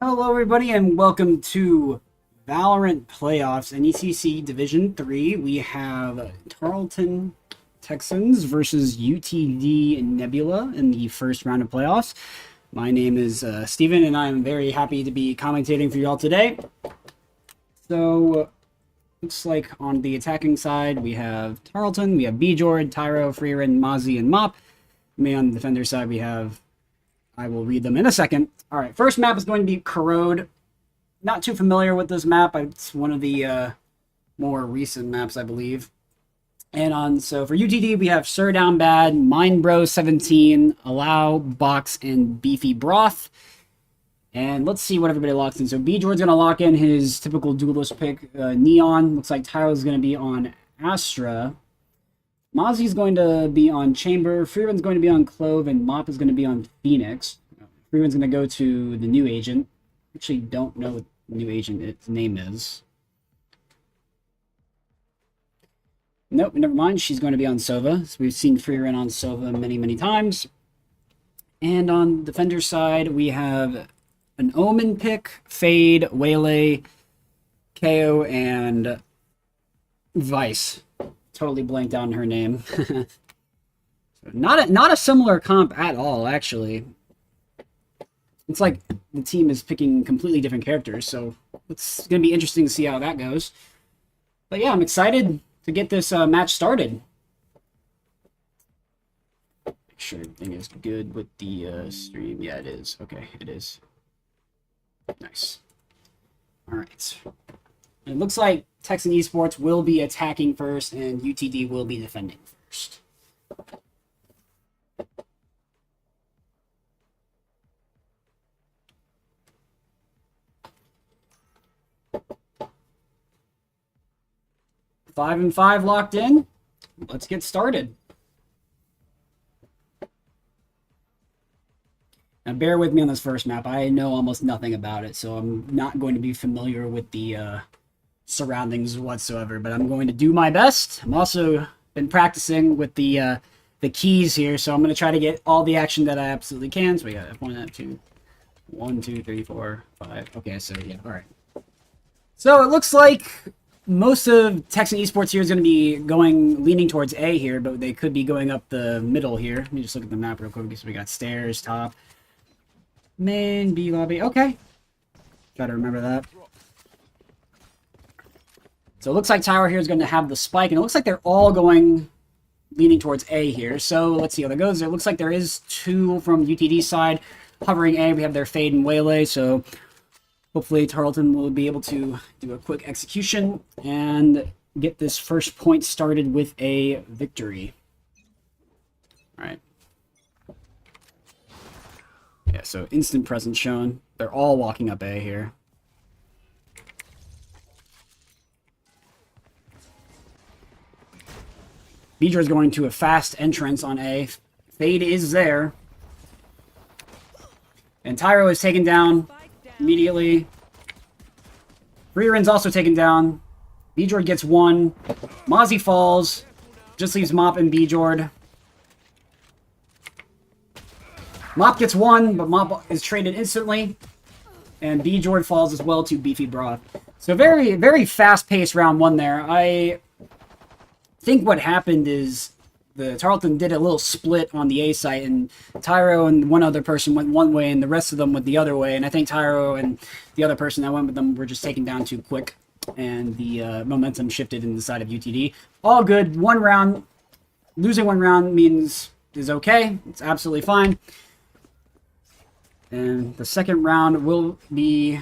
Hello everybody and welcome to Valorant Playoffs NECC Division 3. We have Tarleton Texans versus UTD Nebula in the first round of playoffs. My name is Steven and I'm very happy to be commentating for you all today. So, looks like on the attacking side we have Tarleton, we have Bjord, Tyro, Freerin, Mozzie, and Mop. Me on the defender side we have, I will read them in a second. All right, first map is going to be Corrode. Not too familiar with this map. It's one of the more recent maps, I believe. And so for UTD, we have Sir Down Bad, Mindbro 17, Allow, Box, and Beefy Broth. And let's see what everybody locks in. So Bjord's going to lock in his typical duelist pick, Neon. Looks like Tyro's going to be on Astra. Mozzie's going to be on Chamber. Freeman's going to be on Clove, and Mop is going to be on Phoenix. Freeman's going to go to the new agent. Actually, don't know what new agent its name is. Nope, never mind. She's going to be on Sova. So we've seen Freeman on Sova many, many times. And on Defender's side, we have an Omen pick, Fade, Waylay, KO, and Vice. Totally blanked out on her name. Not a similar comp at all, actually. It's like the team is picking completely different characters, so it's going to be interesting to see how that goes. But yeah, I'm excited to get this match started. Make sure everything is good with the stream. Yeah, it is. Okay, it is. Nice. All right. It looks like Texan Esports will be attacking first, and UTD will be defending first. Five and 5 locked in. Let's get started. Now, bear with me on this first map. I know almost nothing about it, so I'm not going to be familiar with the surroundings whatsoever, but I'm going to do my best. I'm also been practicing with the keys here, so I'm going to try to get all the action that I absolutely can. So we got one, two, three, four, five. Okay, so yeah, all right. So it looks like most of Texan Esports here is going to be leaning towards A here, but they could be going up the middle here. Let me just look at the map real quick. So we got stairs, top, main, B lobby. Okay. Try to remember that. So it looks like Tower here is going to have the spike, and it looks like they're all leaning towards A here. So let's see how that goes. It looks like there is two from UTD side hovering A. We have their Fade and Waylay, so hopefully Tarleton will be able to do a quick execution and get this first point started with a victory. All right. Yeah, so instant presence shown. They're all walking up A here. Beedra is going to a fast entrance on A. Fade is there. And Tyro is taken down immediately. Freeran's also taken down. Bjord gets one. Mozzie falls. Just leaves Mop and Bjord. Mop gets one, but Mop is traded instantly. And Bjord falls as well to Beefy Broth. So very, very fast-paced round one there. I think what happened is the Tarleton did a little split on the A site, and Tyro and one other person went one way, and the rest of them went the other way. And I think Tyro and the other person that went with them were just taken down too quick, and the momentum shifted in the side of UTD. All good. One round. Losing one round is okay. It's absolutely fine. And the second round will be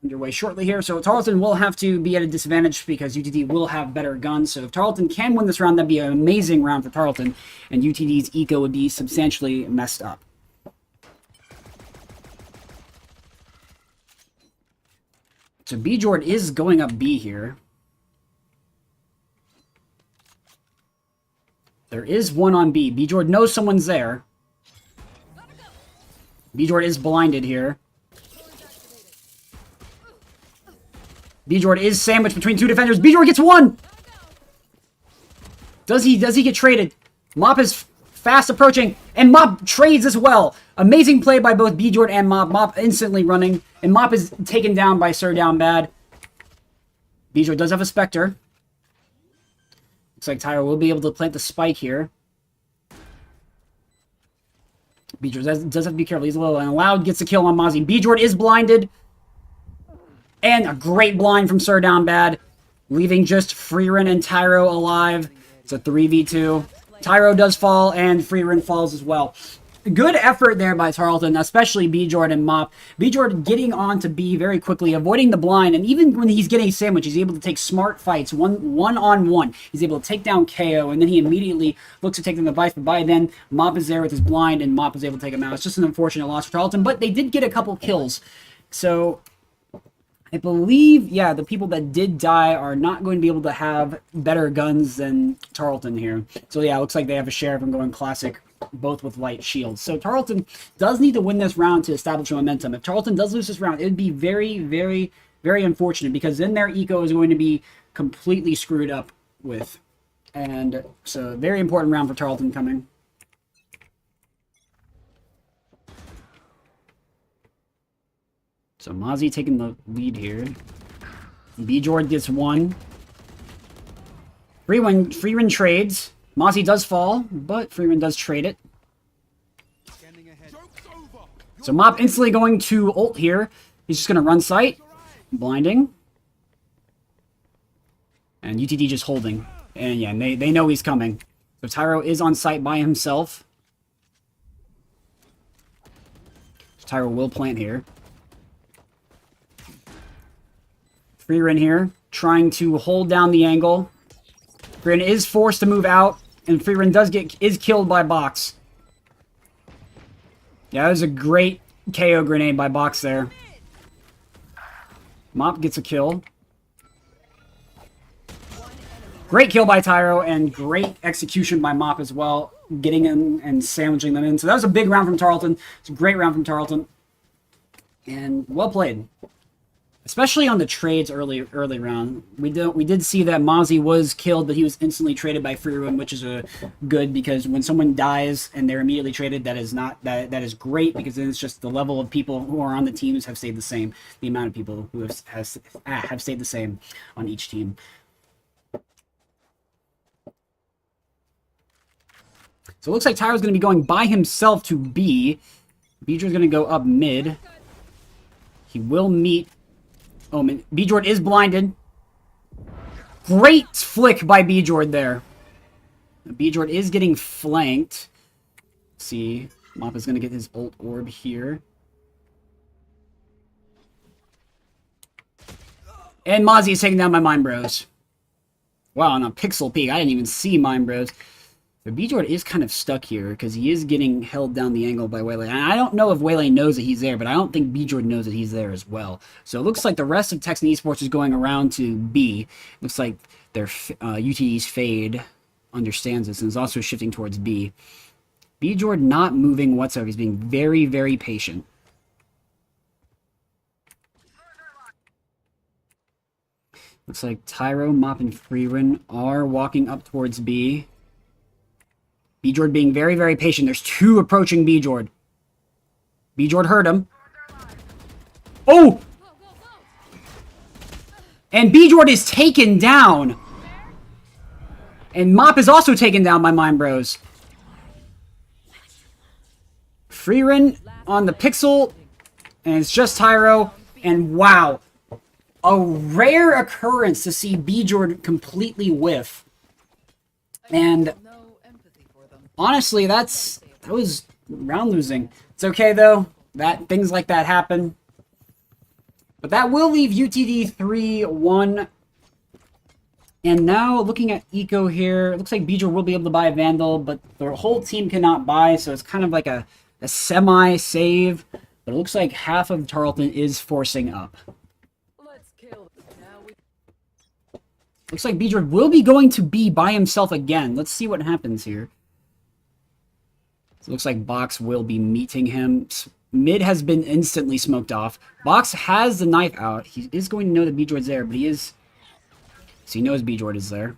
underway shortly here. So Tarleton will have to be at a disadvantage because UTD will have better guns. So if Tarleton can win this round, that'd be an amazing round for Tarleton, and UTD's eco would be substantially messed up. So B-Jord is going up B here. There is one on B. B-Jord knows someone's there. B-Jord is blinded here. B-Jord is sandwiched between two defenders. B-Jord gets one! Does he get traded? Mop is fast approaching, and Mop trades as well. Amazing play by both B-Jord and Mop. Mop instantly running, and Mop is taken down by Sir Down Bad. B-Jord does have a Spectre. Looks like Tyro will be able to plant the spike here. B-Jord does have to be careful. He's a little, and Loud gets a kill on Mozzie. B-Jord is blinded. And a great blind from Sir Down Bad, leaving just Freerin and Tyro alive. It's a 3v2. Tyro does fall, and Freerin falls as well. Good effort there by Tarleton, especially B-Jord and Mop. B-Jord getting on to B very quickly, avoiding the blind, and even when he's getting sandwiched, he's able to take smart fights, one-on-one. He's able to take down KO, and then he immediately looks to take down the Vice, but by then, Mop is there with his blind, and Mop is able to take him out. It's just an unfortunate loss for Tarleton, but they did get a couple kills. So I believe, yeah, the people that did die are not going to be able to have better guns than Tarleton here. So yeah, it looks like they have a share of them going classic, both with light shields. So Tarleton does need to win this round to establish momentum. If Tarleton does lose this round, it would be very, very, very unfortunate, because then their eco is going to be completely screwed up with. And so very important round for Tarleton coming. So Mozzie taking the lead here. B-Jord gets one. Freerin trades. Mozzie does fall, but Freerin does trade it. So Mop instantly going to ult here. He's just going to run sight. Blinding. And UTD just holding. And yeah, they know he's coming. So Tyro is on site by himself. So Tyro will plant here. Freerin here, trying to hold down the angle. Freerin is forced to move out, and Freerin is killed by Box. Yeah, that was a great KO grenade by Box there. Mop gets a kill. Great kill by Tyro, and great execution by Mop as well, getting him and sandwiching them in. So that was a big round from Tarleton. It's a great round from Tarleton. And well played. Especially on the trades early round. We did see that Mozzie was killed, but he was instantly traded by Freerin, which is good, because when someone dies and they're immediately traded, that is great, because then it's just the level of people who are on the teams have stayed the same. The amount of people who have stayed the same on each team. So it looks like Tyro's going to be going by himself to B. B-Jord's going to go up mid. He will meet... Oh, man. B-Jord is blinded. Great flick by B-Jord there. B-Jord is getting flanked. Let's see. Mop is going to get his ult orb here. And Mozzie is taken down by Mine Bros. Wow, on a pixel peek. I didn't even see Mine Bros. But B-Jord is kind of stuck here, because he is getting held down the angle by Waylay. And I don't know if Waylay knows that he's there, but I don't think B-Jord knows that he's there as well. So it looks like the rest of Texan Esports is going around to B. Looks like their UTE's Fade understands this and is also shifting towards B. B-Jord not moving whatsoever. He's being very, very patient. Looks like Tyro, Mop, and Freerin are walking up towards B. B-Jord being very, very patient. There's two approaching B-Jord. B-Jord heard him. Oh! And B-Jord is taken down. And Mop is also taken down by Mind Bros. Freerun on the Pixel. And it's just Tyro. And wow. A rare occurrence to see Bjord completely whiff. And honestly, that was round losing. It's okay though. Things like that happen. But that will leave UTD 3-1. And now looking at Eco here, it looks like Bjord will be able to buy a Vandal, but the whole team cannot buy, so it's kind of like a semi-save. But it looks like half of Tarleton is forcing up. Looks like Bjord will be going to B by himself again. Let's see what happens here. So it looks like Box will be meeting him. Mid has been instantly smoked off. Box has the knife out. He is going to know that Bjord's there, but so he knows Bjord is there.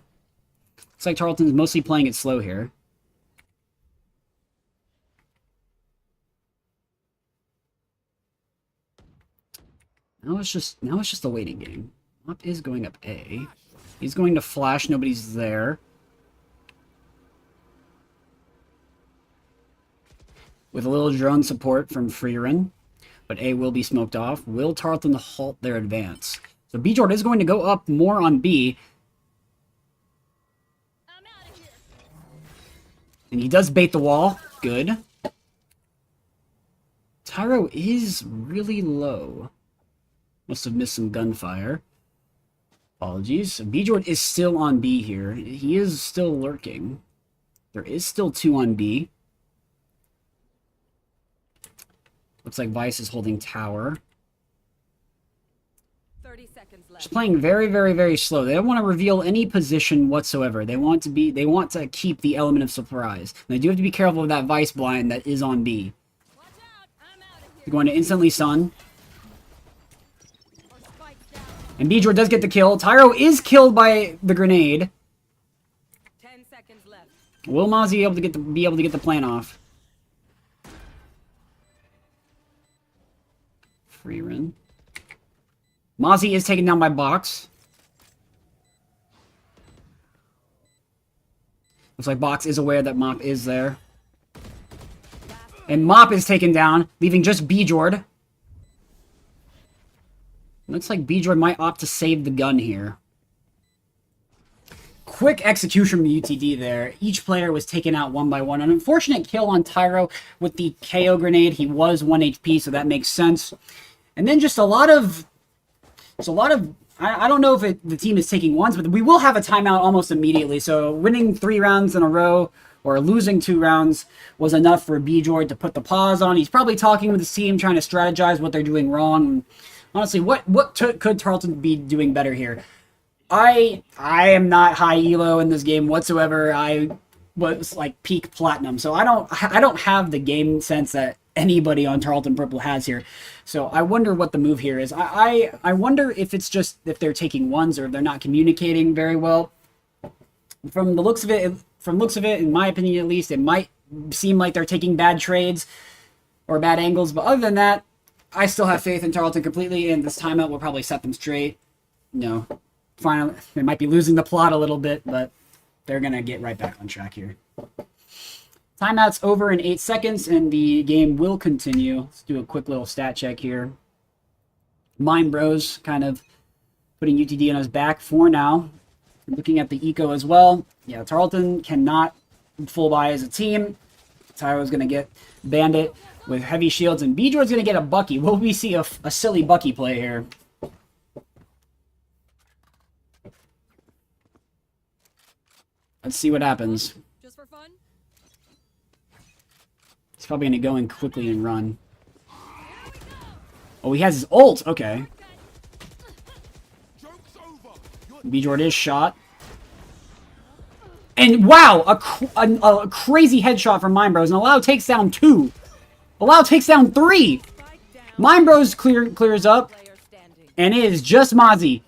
Looks like Tarleton's mostly playing it slow here. Now it's just a waiting game. Mop is going up A. He's going to flash. Nobody's there. With a little drone support from Freerun. But A will be smoked off. Will Tarleton halt their advance? So Bjord is going to go up more on B. And he does bait the wall. Good. Tyro is really low. Must have missed some gunfire. Apologies. Bjord is still on B here. He is still lurking. There is still 2 on B. Looks like Vice is holding tower. 30 seconds left. Just playing very, very, very slow. They don't want to reveal any position whatsoever. They want to keep the element of surprise. And they do have to be careful of that Vice blind that is on B. Watch out. I'm out of here. They're going to instantly stun. And Bjord does get the kill. Tyro is killed by the grenade. 10 seconds left. Will Mozzie be able to get the plan off? Freerun. Mozzie is taken down by Box. Looks like Box is aware that Mop is there. And Mop is taken down, leaving just Bjord. Looks like Bjord might opt to save the gun here. Quick execution from UTD there. Each player was taken out one by one. An unfortunate kill on Tyro with the KO grenade. He was 1 HP, so that makes sense. And then just a lot of... I don't know if the team is taking ones, but we will have a timeout almost immediately. So winning 3 rounds in a row or losing 2 rounds was enough for Bjord to put the pause on. He's probably talking with his team, trying to strategize what they're doing wrong. Honestly, what could Tarleton be doing better here? I am not high elo in this game whatsoever. I was like peak platinum, so I don't have the game sense that anybody on Tarleton Purple has here. So I wonder what the move here is. I wonder if it's just if they're taking ones or if they're not communicating very well. From the looks of it, in my opinion at least, it might seem like they're taking bad trades or bad angles. But other than that, I still have faith in Tarleton completely, and this timeout will probably set them straight. Finally, they might be losing the plot a little bit, but they're going to get right back on track here. Timeout's over in 8 seconds, and the game will continue. Let's do a quick little stat check here. Mind Bros kind of putting UTD on his back for now. Looking at the eco as well. Yeah, Tarleton cannot full buy as a team. Tyro's going to get Bandit with heavy shields, and Bjord's going to get a Bucky. Will we see a silly Bucky play here? Let's see what happens. Just for fun? He's probably going to go in quickly and run. Oh, he has his ult. Okay. Bjord is shot. And wow, a crazy headshot from Mind Bros. And Allow takes down 2. Allow takes down 3. Mind Bros clears up. And it is just Mozzie.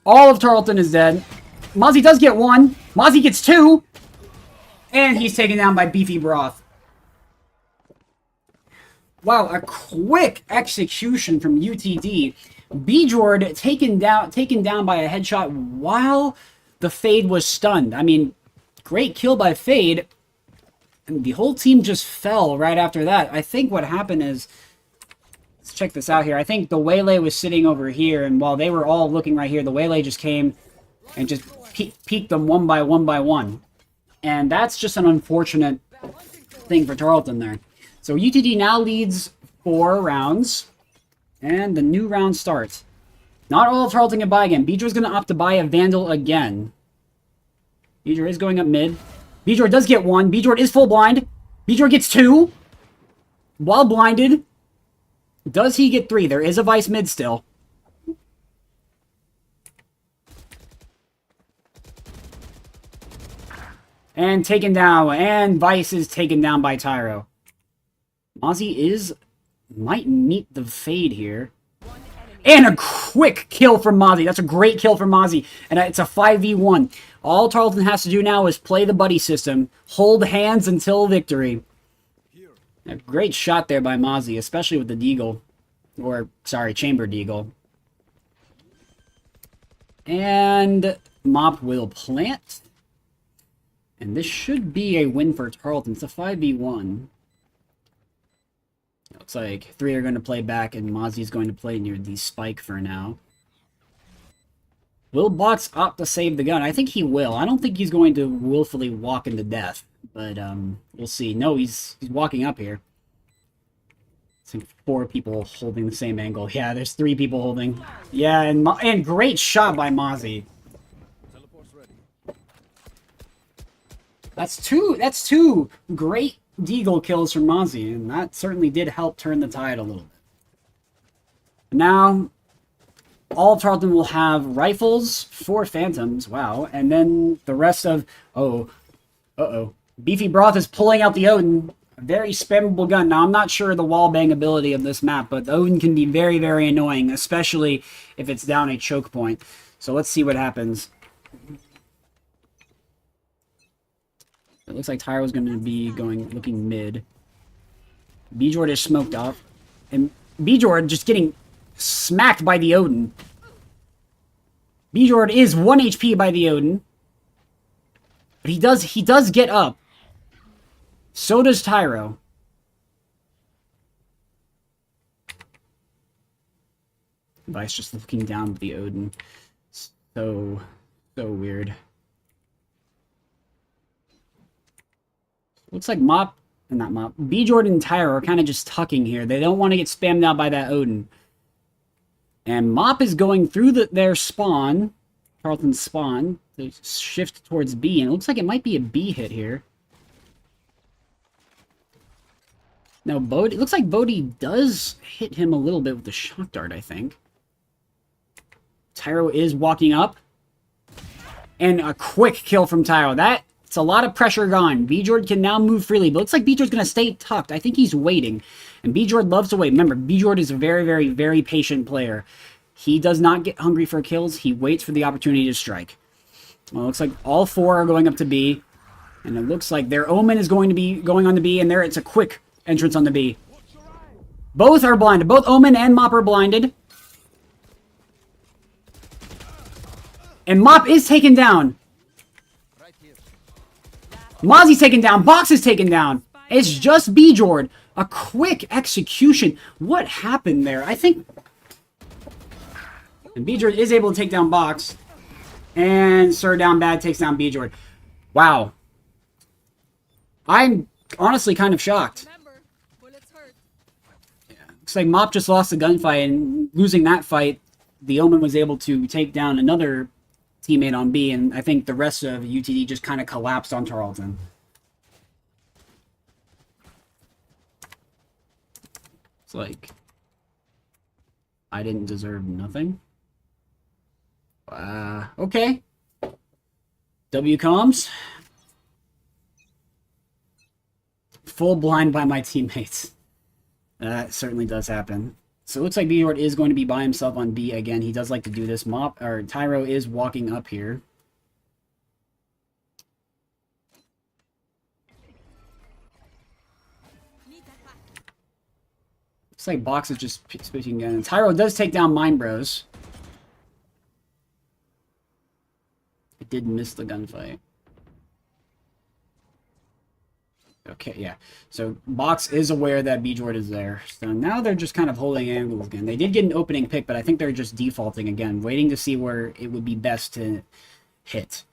All of Tarleton is dead. Mozzie does get 1. Mozzie gets 2. And he's taken down by Beefy Broth. Wow, a quick execution from UTD. Bjord taken down by a headshot while the Fade was stunned. I mean, great kill by Fade. And the whole team just fell right after that. I think what happened is... Let's check this out here. I think the Waylay was sitting over here, and while they were all looking right here, the Waylay just came and just peeked them one by one. And that's just an unfortunate thing for Tarleton there. So UTD now leads 4 rounds, and the new round starts. Not all of Tarleton can buy again. Beedro's going to opt to buy a Vandal again. Beedro is going up mid. Beedro does get 1. Beedro is full blind. Beedro gets 2. While blinded. Does he get 3? There is a Vice mid still. And taken down. And Vice is taken down by Tyro. Mozzie might meet the Fade here. And a quick kill from Mozzie. That's a great kill from Mozzie. And it's a 5v1. All Tarleton has to do now is play the buddy system. Hold hands until victory. A great shot there by Mozzie, especially with the Deagle. Or, sorry, Chamber Deagle. And Mop will plant. And this should be a win for Tarleton. It's a 5v1. Looks like 3 are going to play back, and Mozzie's going to play near the spike for now. Will Box opt to save the gun? I think he will. I don't think he's going to willfully walk into death, but we'll see. No, he's walking up here. I think 4 people holding the same angle. Yeah, there's 3 people holding. Yeah, and great shot by Mozzie. That's two great Deagle kills from Mozzie, and that certainly did help turn the tide a little bit. Now, all of Tarleton will have rifles, 4 Phantoms, wow, and then the rest of... Beefy Broth is pulling out the Odin. A very spammable gun. Now, I'm not sure the wallbang ability of this map, but the Odin can be very, very annoying, especially if it's down a choke point. So let's see what happens. It looks like Tyro's going to be looking mid. Bjord is smoked off. And Bjord just getting smacked by the Odin. Bjord is 1 HP by the Odin. But he does get up. So does Tyro. Vice just looking down at the Odin. So weird. Looks like Bjord and Tyro are kind of just tucking here. They don't want to get spammed out by that Odin. And Mop is going through their spawn, Tarleton's spawn, to shift towards B. And it looks like it might be a B hit here. Now, it looks like Bodhi does hit him a little bit with the shock dart, I think. Tyro is walking up. And a quick kill from Tyro. It's a lot of pressure gone. Bjord can now move freely, but it looks like Bjord's going to stay tucked. I think he's waiting. And Bjord loves to wait. Remember, Bjord is a very, very, very patient player. He does not get hungry for kills. He waits for the opportunity to strike. Well, it looks like all 4 are going up to B. And it looks like their Omen is going to be going on to B, and it's a quick entrance on the B. Both are blinded. Both Omen and Mop are blinded. And Mop is taken down. Mozzie's taken down. Box is taken down. It's just Bjord. A quick execution. What happened there? I think... And Bjord is able to take down Box. And Sir Down Bad takes down Bjord. Wow. I'm honestly kind of shocked. Yeah. Looks like Mop just lost the gunfight, and losing that fight, the Omen was able to take down another teammate on B, and I think the rest of UTD just kind of collapsed on Tarleton. It's like, I didn't deserve nothing. Okay. W comes. Full blind by my teammates. That certainly does happen. So it looks like Bjord is going to be by himself on B again. He does like to do this. Tyro is walking up here. Looks like Box is just switching again. Tyro does take down Mind Bros. It did miss the gunfight. Okay, yeah. So Box is aware that B-Jord is there. So now they're just kind of holding angles again. They did get an opening pick, but I think they're just defaulting again, waiting to see where it would be best to hit.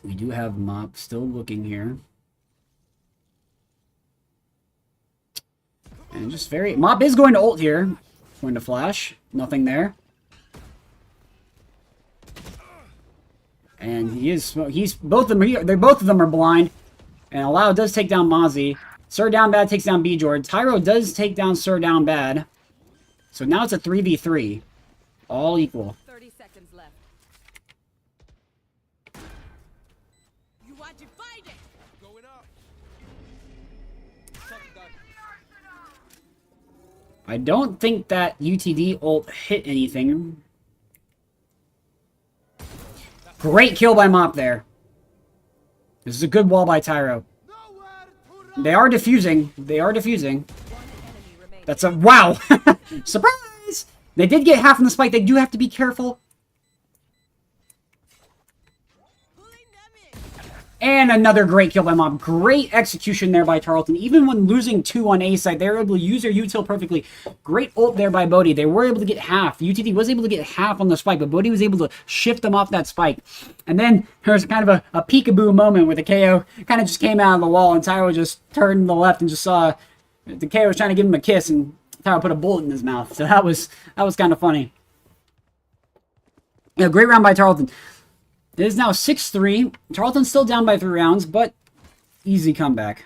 We do have Mop still looking here. And just very... Mop is going to ult here. Going to flash. Nothing there. And he's both of them. Both of them are blind. And Allow does take down Mozzie. Sir Down Bad takes down B-Jord. Tyro does take down Sir Down Bad. So now it's a 3v3. All equal. 30 seconds left. You are divided. Going up. I don't think that UTD ult hit anything. Great kill by Mop there. This is a good wall by Tyro. They are defusing. They are defusing. That's a... Wow! Surprise! They did get half in the spike. They do have to be careful. And another great kill by Mop. Great execution there by Tarleton. Even when losing 2 on A side, they were able to use their util perfectly. Great ult there by Bodhi. They were able to get half. UTD was able to get half on the spike, but Bodhi was able to shift them off that spike. And then there was kind of a peekaboo moment where the KO kind of just came out of the wall, and Tyro just turned to the left and just saw the KO was trying to give him a kiss, and Tyro put a bullet in his mouth. So that was kind of funny. Yeah, great round by Tarleton. It is now 6-3. Tarleton's still down by 3 rounds, but easy comeback.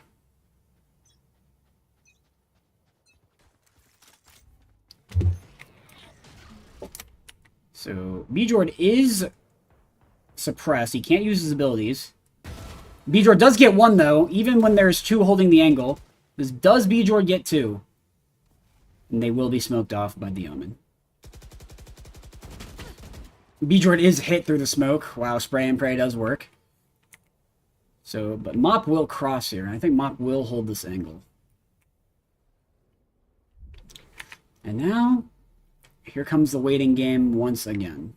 So, B-Jord is suppressed. He can't use his abilities. B-Jord does get 1, though, even when there's 2 holding the angle. Does B-Jord get 2? And they will be smoked off by the Omen. B-Jord is hit through the smoke. Wow, spray and pray does work. So, but Mop will cross here. I think Mop will hold this angle. And now, here comes the waiting game once again.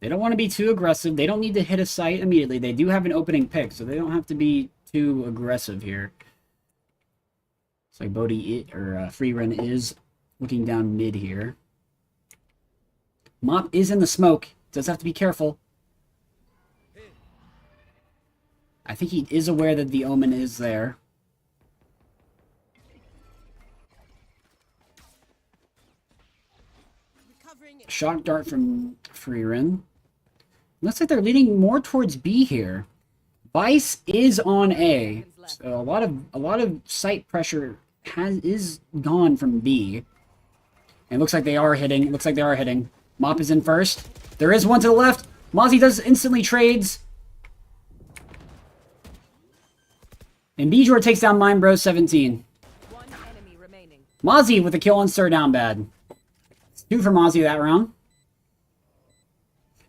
They don't want to be too aggressive. They don't need to hit a site immediately. They do have an opening pick, so they don't have to be too aggressive here. It's like Bodhi Free Run is looking down mid here. Mop is in the smoke. Does have to be careful. I think he is aware that the Omen is there. Shock dart from Freerin. Looks like they're leaning more towards B here. Vice is on A. So a lot of site pressure is gone from B. And it looks like they are hitting. It looks like they are hitting. Mop is in first. There is one to the left. Mozzie does instantly trades. And B-Jord takes down Mine Bros 17. One enemy remaining. Mozzie with a kill on Sir Down Bad. 2 for Mozzie that round.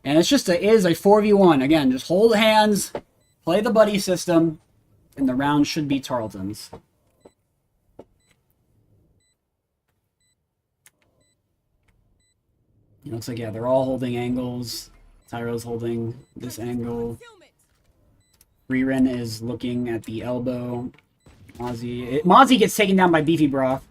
And it is a 4v1. Again, just hold hands, play the buddy system, and the round should be Tarleton's. It looks like, yeah, they're all holding angles. Tyro's holding this angle. Freerin is looking at the elbow. Mozzie gets taken down by Beefy Broth.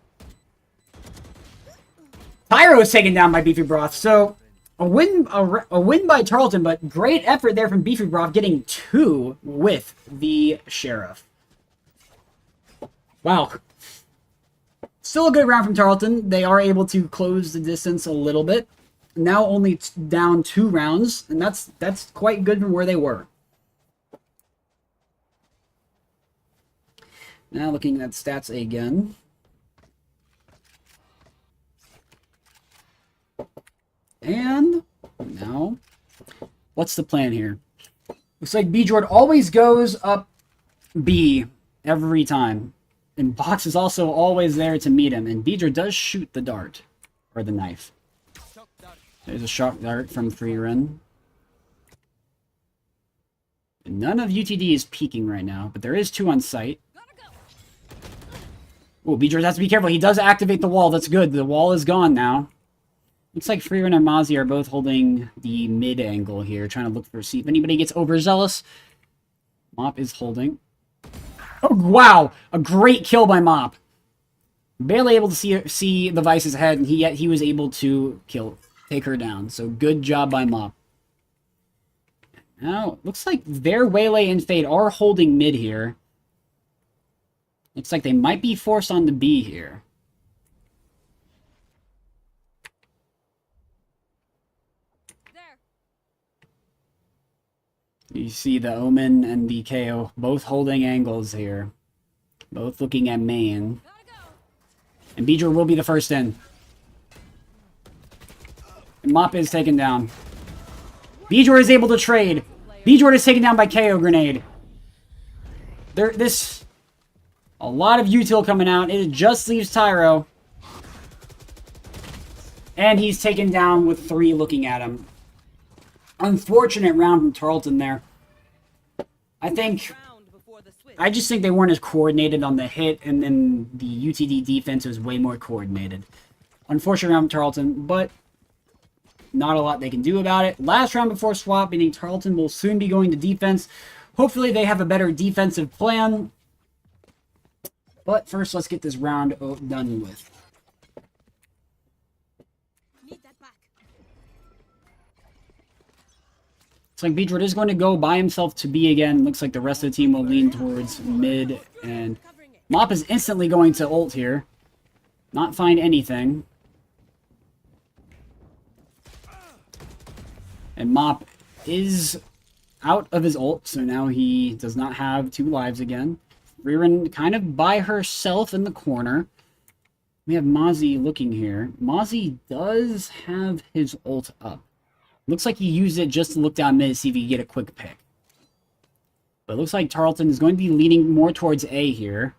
Tyro is taken down by Beefy Broth. So, a win by Tarleton, but great effort there from Beefy Broth, getting 2 with the Sheriff. Wow. Still a good round from Tarleton. They are able to close the distance a little bit. Now only down 2 rounds, and that's quite good from where they were. Now looking at stats again. And now, what's the plan here? Looks like B-Jord always goes up B every time. And Box is also always there to meet him. And B-Jord does shoot the dart, or the knife. There's a shock dart from Freerin. None of UTD is peeking right now, but there is 2 on site. Oh, B-Jord has to be careful. He does activate the wall. That's good. The wall is gone now. Looks like Freeman and Mozzie are both holding the mid angle here, trying to look for see if anybody gets overzealous. Mop is holding. Oh, wow! A great kill by Mop. Barely able to see the Vice's head, and yet he was able to take her down. So good job by Mop. Now, looks like their Waylay and Fade are holding mid here. Looks like they might be forced on the B here. You see the Omen and the KO both holding angles here. Both looking at main. And Beedra will be the first in. And Mop is taken down. Beedra is able to trade. Beedra is taken down by KO grenade. A lot of util coming out. It just leaves Tyro. And he's taken down with 3 looking at him. Unfortunate round from Tarleton there. I just think they weren't as coordinated on the hit, and then the UTD defense was way more coordinated. Unfortunate round from Tarleton, but not a lot they can do about it. Last round before swap, meaning Tarleton will soon be going to defense. Hopefully they have a better defensive plan. But first, let's get this round done with. Looks like Beedra is going to go by himself to B again. Looks like the rest of the team will lean towards mid. And Mop is instantly going to ult here. Not find anything. And Mop is out of his ult, so now he does not have 2 lives again. Ririn kind of by herself in the corner. We have Mozzie looking here. Mozzie does have his ult up. Looks like he used it just to look down mid to see if he could get a quick pick. But it looks like Tarleton is going to be leaning more towards A here.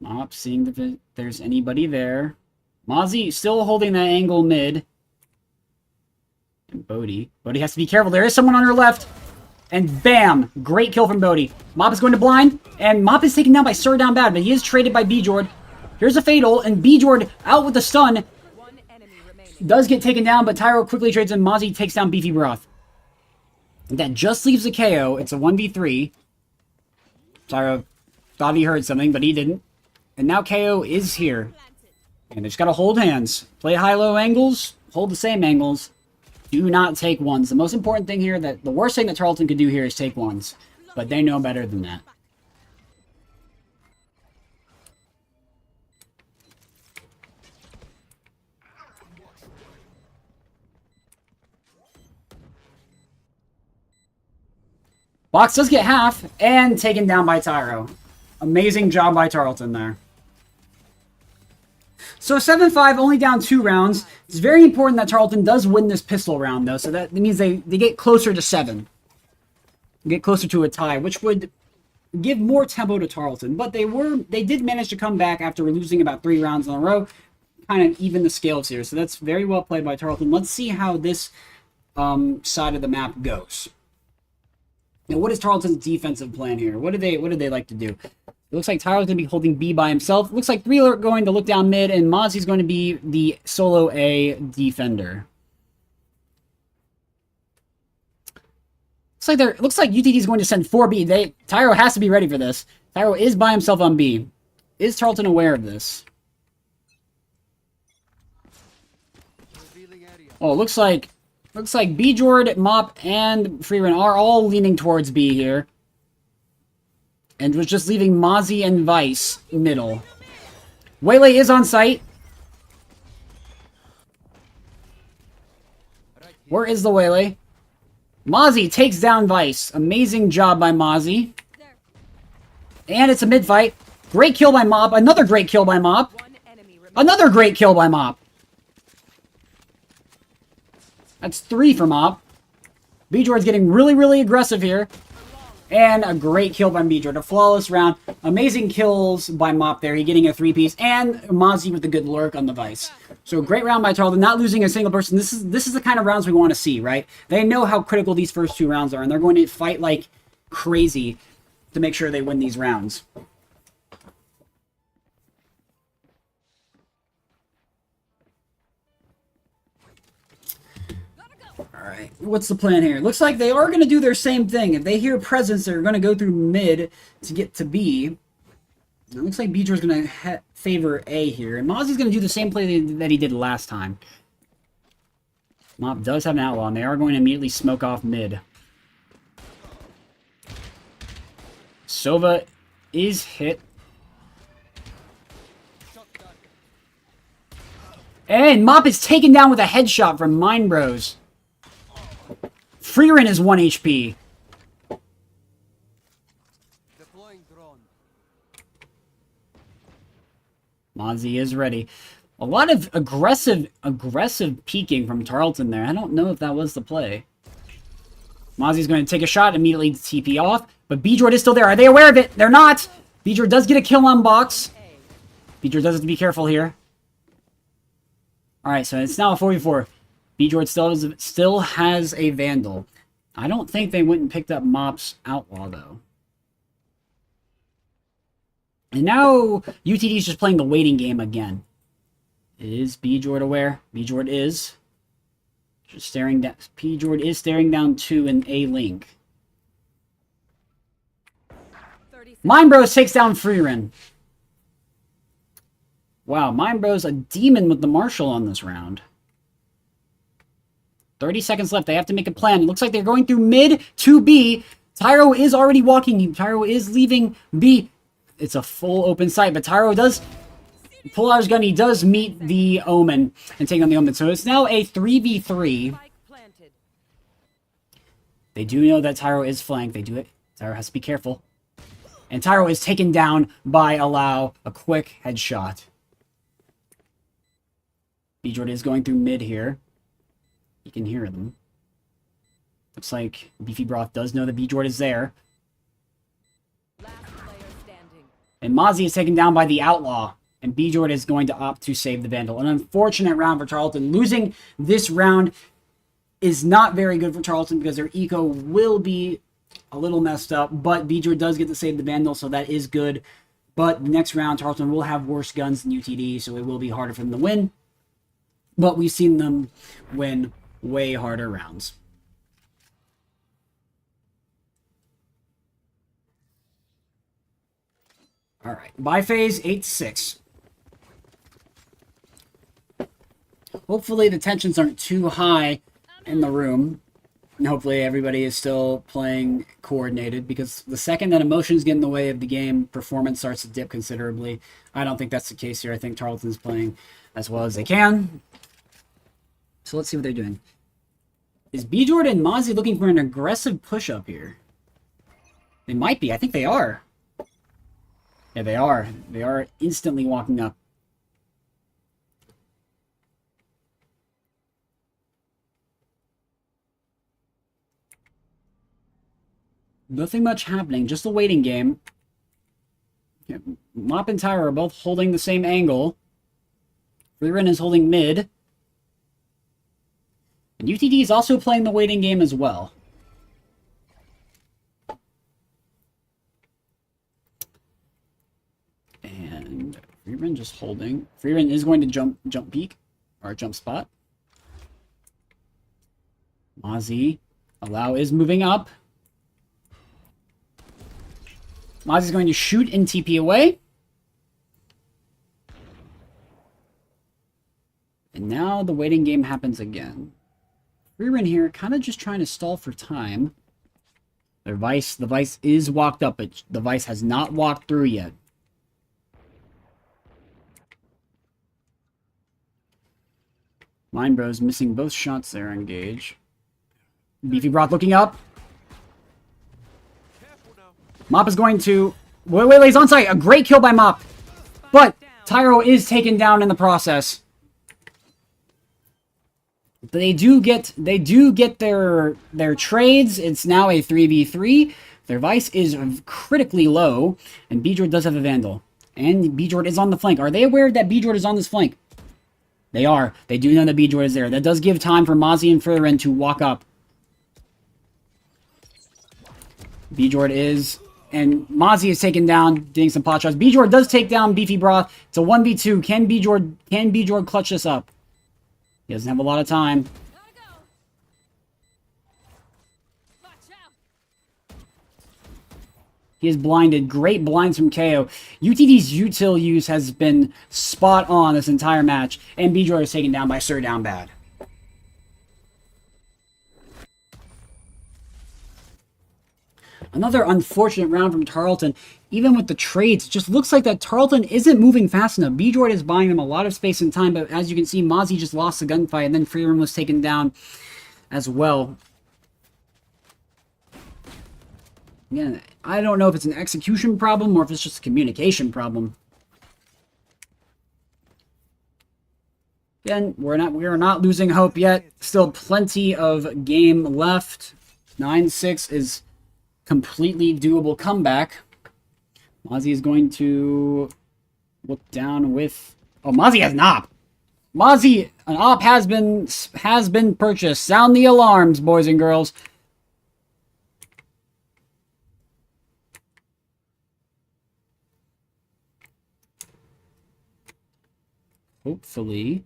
Mop seeing if there's anybody there. Mozzie still holding that angle mid. And Bodhi. Bodhi has to be careful. There is someone on her left. And bam! Great kill from Bodhi. Mop is going to blind. And Mop is taken down by Sir Down Bad, but he is traded by Bjord. Here's a Fatal, and Bjord out with the stun. Does get taken down, but Tyro quickly trades and Mozzie takes down Beefy Broth. That just leaves a KO. It's a 1v3. Tyro thought he heard something, but he didn't. And now KO is here. And they just gotta hold hands. Play high-low angles. Hold the same angles. Do not take ones. The most important thing here, the worst thing that Tarleton could do here is take ones. But they know better than that. Box does get half, and taken down by Tyro. Amazing job by Tarleton there. So 7-5, only down 2 rounds. It's very important that Tarleton does win this pistol round, though, so that means they get closer to 7. Get closer to a tie, which would give more tempo to Tarleton. But they did manage to come back after losing about 3 rounds in a row, kind of even the scales here. So that's very well played by Tarleton. Let's see how this side of the map goes. Now, what is Tarleton's defensive plan here? What do they like to do? It looks like Tyler's going to be holding B by himself. It looks like 3 are going to look down mid, and Mozzie's going to be the solo A defender. Looks like UTD is going to send 4B. Tyro has to be ready for this. Tyro is by himself on B. Is Tarleton aware of this? Oh, looks like Bjord, Mop, and Freeran are all leaning towards B here. And was just leaving Mozzie and Vice middle. Waylay is on site. Where is the Waylay? Mozzie takes down Vice. Amazing job by Mozzie. And it's a mid-fight. Great kill by Mop. Another great kill by Mop. Another great kill by Mop. That's 3 for Mop. Bjord's getting really, really aggressive here. And a great kill by Bjord. A flawless round. Amazing kills by Mop there. He getting a 3-piece. And Mozzie with a good lurk on the Vice. So great round by Tarleton. Not losing a single person. This is the kind of rounds we want to see, right? They know how critical these first 2 rounds are. And they're going to fight like crazy to make sure they win these rounds. Alright, what's the plan here? Looks like they are going to do their same thing. If they hear presence, they're going to go through mid to get to B. It looks like Beejor's going to favor A here. And Mozzie's going to do the same play that he did last time. Mop does have an outlaw, and they are going to immediately smoke off mid. Sova is hit. And Mop is taken down with a headshot from Mine Bros. Freerin is 1 HP. Deploying drone. Mozzie is ready. A lot of aggressive peeking from Tarleton there. I don't know if that was the play. Mozzie's going to take a shot, immediately TP off. But Beejord is still there. Are they aware of it? They're not. Beejord does get a kill on box. Beejord does have to be careful here. Alright, so it's now a 4v4. Beejord still has a Vandal. I don't think they went and picked up Mop's Outlaw, though. And now UTD is just playing the waiting game again. Is Beejord aware? Beejord is. Just staring down. Beejord is staring down 2 in A link. Mine Bros takes down Freerin. Wow, Mine Bros a demon with the Marshall on this round. 30 seconds left. They have to make a plan. It looks like they're going through mid to B. Tyro is already walking. Tyro is leaving B. It's a full open site, but Tyro does pull out his gun. He does meet the Omen and take on the Omen. So it's now a 3v3. They do know that Tyro is flanked. They do it. Tyro has to be careful. And Tyro is taken down by Allow. A quick headshot. Beejord is going through mid here. You can hear them. Looks like Beefy Broth does know that Beejord is there. And Mozzie is taken down by the Outlaw. And Beejord is going to opt to save the Vandal. An unfortunate round for Tarleton. Losing this round is not very good for Tarleton because their eco will be a little messed up. But Beejord does get to save the Vandal, so that is good. But next round, Tarleton will have worse guns than UTD, so it will be harder for them to win. But we've seen them win way harder rounds. Alright, by phase 8-6. Hopefully the tensions aren't too high in the room. And hopefully everybody is still playing coordinated, because the second that emotions get in the way of the game, performance starts to dip considerably. I don't think that's the case here. I think Tarleton's playing as well as they can. So let's see what they're doing. Is Beejord and Mozzie looking for an aggressive push-up here? They might be. I think they are. Yeah, they are. They are instantly walking up. Nothing much happening. Just a waiting game. Yeah, Mop and Tyra are both holding the same angle. Freerin is holding mid. And UTD is also playing the waiting game as well. And Freerin just holding. Freerin is going to jump peak, or jump spot. Mozzie. Allow is moving up. Mozzie's going to shoot and TP away. And now the waiting game happens again. Freerin here, kind of just trying to stall for time. The Vice is walked up, but the Vice has not walked through yet. Mine Bros missing both shots there, engage. Beefy Broth looking up. Mop is going to... Wait, he's on site. A great kill by Mop. But Tyro is taken down in the process. But they do get their trades. It's now a 3v3. Their Vice is critically low. And Beejord does have a Vandal. And Beejord is on the flank. Are they aware that Beejord is on this flank? They are. They do know that Beejord is there. That does give time for Mozzie and Freerin to walk up. Beejord is... And Mozzie is taken down, getting some pot shots. Beejord does take down Beefy Broth. It's a 1v2. Can Beejord clutch this up? He doesn't have a lot of time. He is blinded. Great blinds from KO. UTD's util use has been spot on this entire match. And Bjorn is taken down by Sir Down Bad. Another unfortunate round from Tarleton. Even with the trades, it just looks like that Tarleton isn't moving fast enough. Bjorn is buying them a lot of space and time, but as you can see, Mozzie just lost the gunfight, and then Freeman was taken down as well. Yeah, I don't know if it's an execution problem or if it's just a communication problem. Again, we are not losing hope yet. Still plenty of game left. 9-6 is completely doable comeback. Mozzie is going to look down with... Oh, Mozzie has an op. Mozzie, an op has been purchased. Sound the alarms, boys and girls. Hopefully,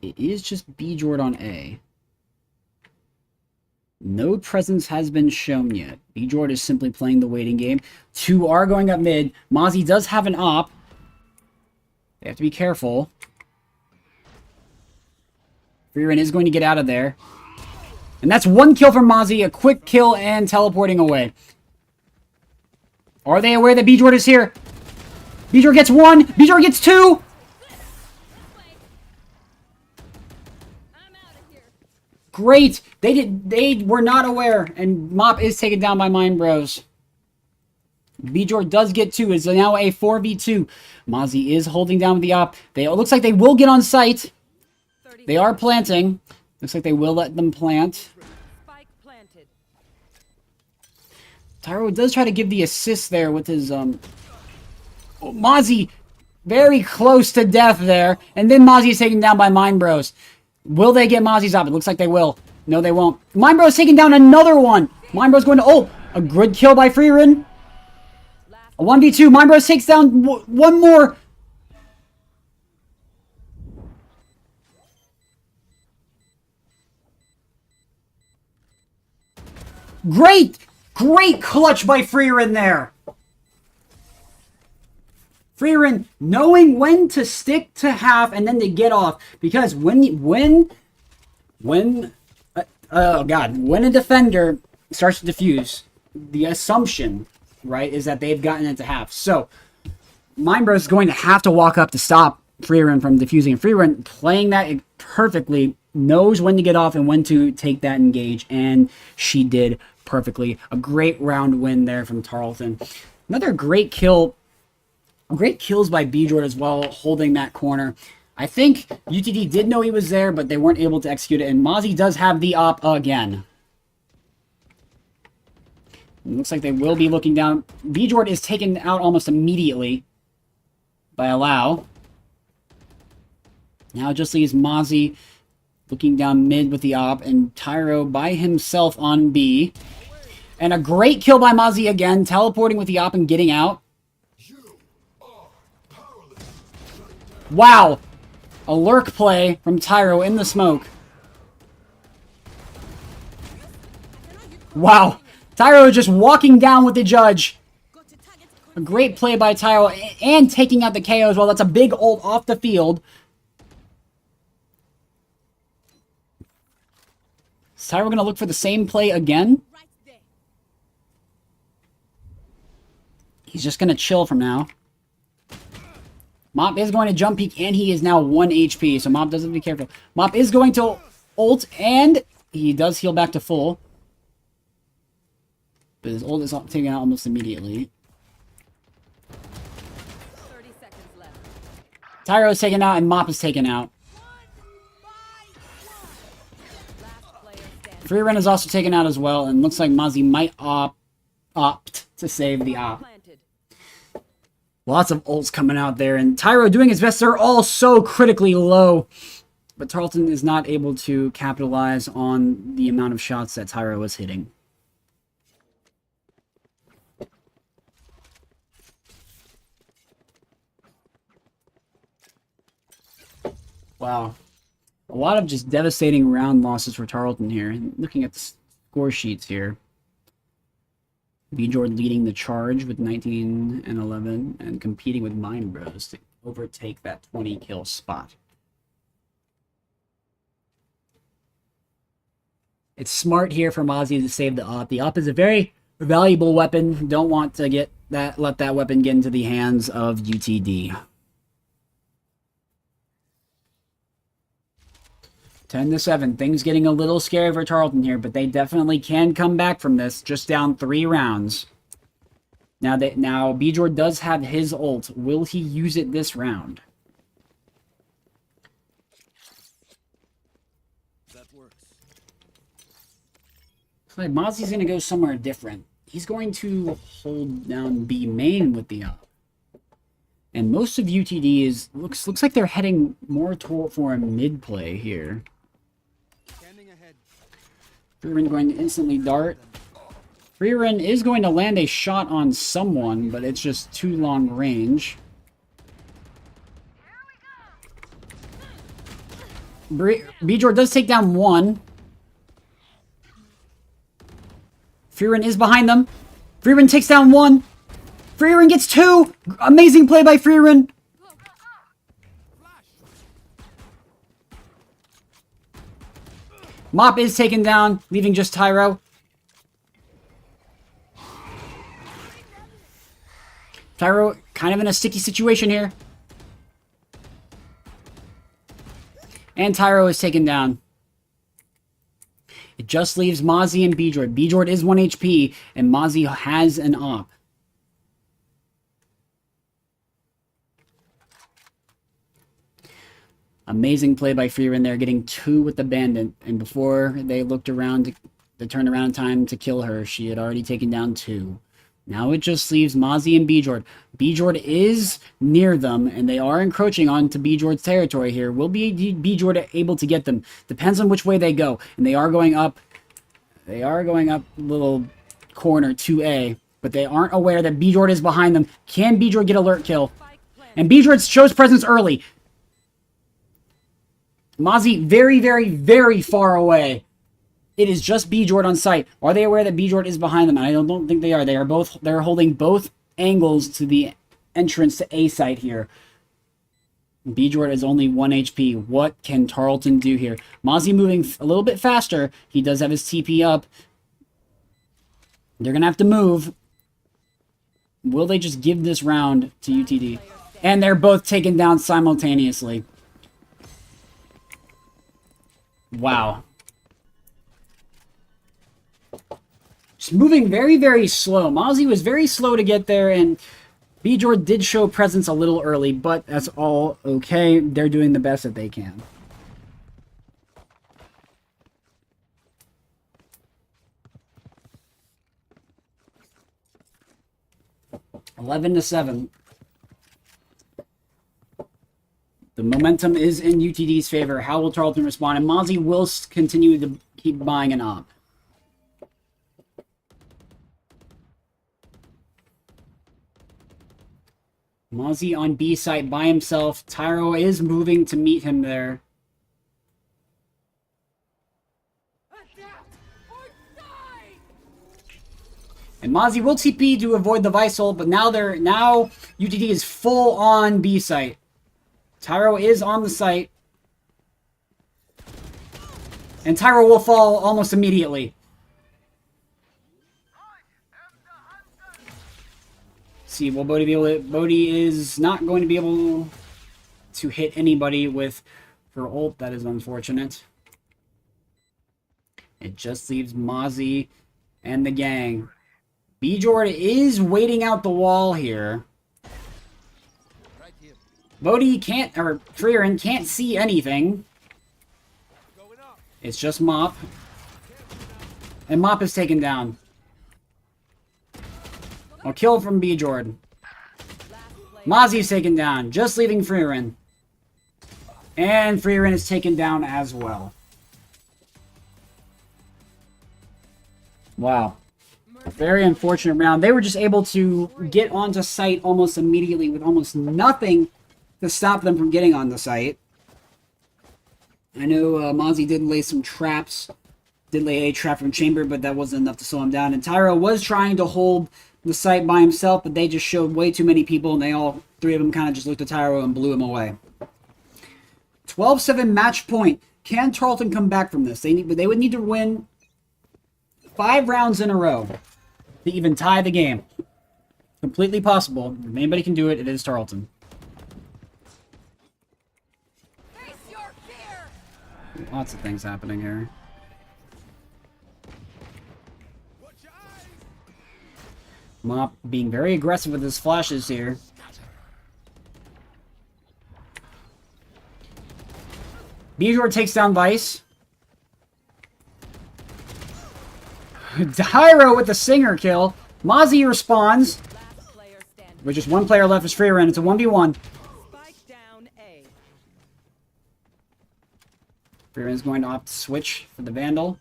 it is just Bjorn on A. No presence has been shown yet. Bjorn is simply playing the waiting game. 2 are going up mid. Mozzie does have an op. They have to be careful. Freeman is going to get out of there. And that's 1 kill from Mozzie. A quick kill and teleporting away. Are they aware that Bjorn is here? Bjorn gets 1. Bjorn gets 2. Great! They were not aware, and Mop is taken down by Mind Bros. Bjorn does get 2. It's now a 4v2. Mozzie is holding down with the op. It looks like they will get on site. They are planting. Looks like they will let them plant. Tyro does try to give the assist there with his Oh, Mozzie very close to death there, and then Mozzie is taken down by Mind Bros. Will they get Mozzie's up? It looks like they will. No, they won't. Mind Bro's taking down another one. Mind Bro's going to ult. A good kill by Freerin. A 1v2. Mind Bros takes down one more. Great! Great clutch by Freerin there. Freerin knowing when to stick to half and then to get off, because when a defender starts to defuse, the assumption, right, is that they've gotten into half. So Mindbro is going to have to walk up to stop Freerin from defusing. And Freerin playing that perfectly, knows when to get off and when to take that engage, and she did perfectly. A great round win there from Tarleton. Another great kill. Great kills by Bjorn as well, holding that corner. I think UTD did know he was there, but they weren't able to execute it. And Mozzie does have the op again. It looks like they will be looking down. Bjorn is taken out almost immediately by Allow. Now it just leaves Mozzie looking down mid with the op, and Tyro by himself on B. And a great kill by Mozzie again, teleporting with the op and getting out. Wow! A lurk play from Tyro in the smoke. Wow! Tyro just walking down with the judge. A great play by Tyro and taking out the KO as well. That's a big ult off the field. Is Tyro going to look for the same play again? He's just going to chill from now. Mop is going to jump peek, and he is now 1 HP, so Mop does have to be careful. Mop is going to ult, and he does heal back to full. But his ult is taken out almost immediately. 30 seconds left. Tyro is taken out, and Mop is taken out. Freerun is also taken out as well, and looks like Mozzie might opt to save the op. Lots of ults coming out there, and Tyro doing his best. They're all so critically low. But Tarleton is not able to capitalize on the amount of shots that Tyro was hitting. Wow. A lot of just devastating round losses for Tarleton here. And looking at the score sheets here. Bjord leading the charge with 19 and 11 and competing with Mind Bros to overtake that 20 kill spot. It's smart here for Mozzie to save the op. The op is a very valuable weapon. Don't want to let that weapon get into the hands of UTD. 10-7. Things getting a little scary for Tarleton here, but they definitely can come back from this. Just down 3 rounds. Now Bjord does have his ult. Will he use it this round? That works. Looks like Mozzie's gonna go somewhere different. He's going to hold down B main with the op. And most of UTD looks like they're heading more for a mid play here. Freerin going to instantly dart. Freerin is going to land a shot on someone, but it's just too long range. Bjord does take down 1. Freerin is behind them. Freerin takes down 1. Freerin gets 2. Amazing play by Freerin. Mop is taken down, leaving just Tyro. Tyro kind of in a sticky situation here. And Tyro is taken down. It just leaves Mozzie and Bjord. Bjord is 1 HP, and Mozzie has an op. Amazing play by Freerin there, getting 2 with the Bandit. And before they looked around, the turnaround time to kill her, she had already taken down 2. Now it just leaves Mozzie and Bjord. Bjord is near them, and they are encroaching onto Bjord's territory here. Will Bjord able to get them? Depends on which way they go. And they are going up. They are going up little corner 2A. But they aren't aware that Bjord is behind them. Can Bjord get alert kill? And Bjord shows presence early. Mozzie very, very, very far away. It is just Bjord on site. Are they aware that Bjord is behind them? I don't think they are. They're holding both angles to the entrance to A site here. Bjord is only 1 HP. What can Tarleton do here? Mozzie moving a little bit faster. He does have his TP up. They're going to have to move. Will they just give this round to UTD? And they're both taken down simultaneously. Wow. Just moving very, very slow. Mozzie was very slow to get there, and Bjord did show presence a little early, but that's all okay. They're doing the best that they can. Eleven to 7. The momentum is in UTD's favor. How will Tarleton respond? And Mozzie will continue to keep buying an op. Mozzie on B site by himself. Tyro is moving to meet him there. And Mozzie will TP to avoid the Vice ult, but now UTD is full on B site. Tyro is on the site. And Tyro will fall almost immediately. See, will Bodhi be able to... Bodhi is not going to be able to hit anybody with her ult. That is unfortunate. It just leaves Mozzie and the gang. Bjord is waiting out the wall here. Bodhi can't, or Freerin can't see anything. It's just Mop. And Mop is taken down. A kill from Bjord. Mozzie's taken down, just leaving Freerin. And Freerin is taken down as well. Wow. Very unfortunate round. They were just able to get onto site almost immediately with almost nothing to stop them from getting on the site. I know Mozzie did lay some traps did lay a trap from chamber, but that wasn't enough to slow him down. And Tyro was trying to hold the site by himself, but they just showed way too many people, and they all three of them kind of just looked at Tyro and blew him away. 12-7 match point. Can Tarleton come back from this? They would need to win 5 rounds in a row to even tie the game. Completely possible. If anybody can do it, it is Tarleton. Face your fear. Lots of things happening here. Mop being very aggressive with his flashes here. Bijor takes down Vice. Tyro with the singer kill. Mozzie responds. Last player standing. With just one player left is Freeran. It's a 1v1. Spike down A. Freeran's going to opt to switch for the Vandal.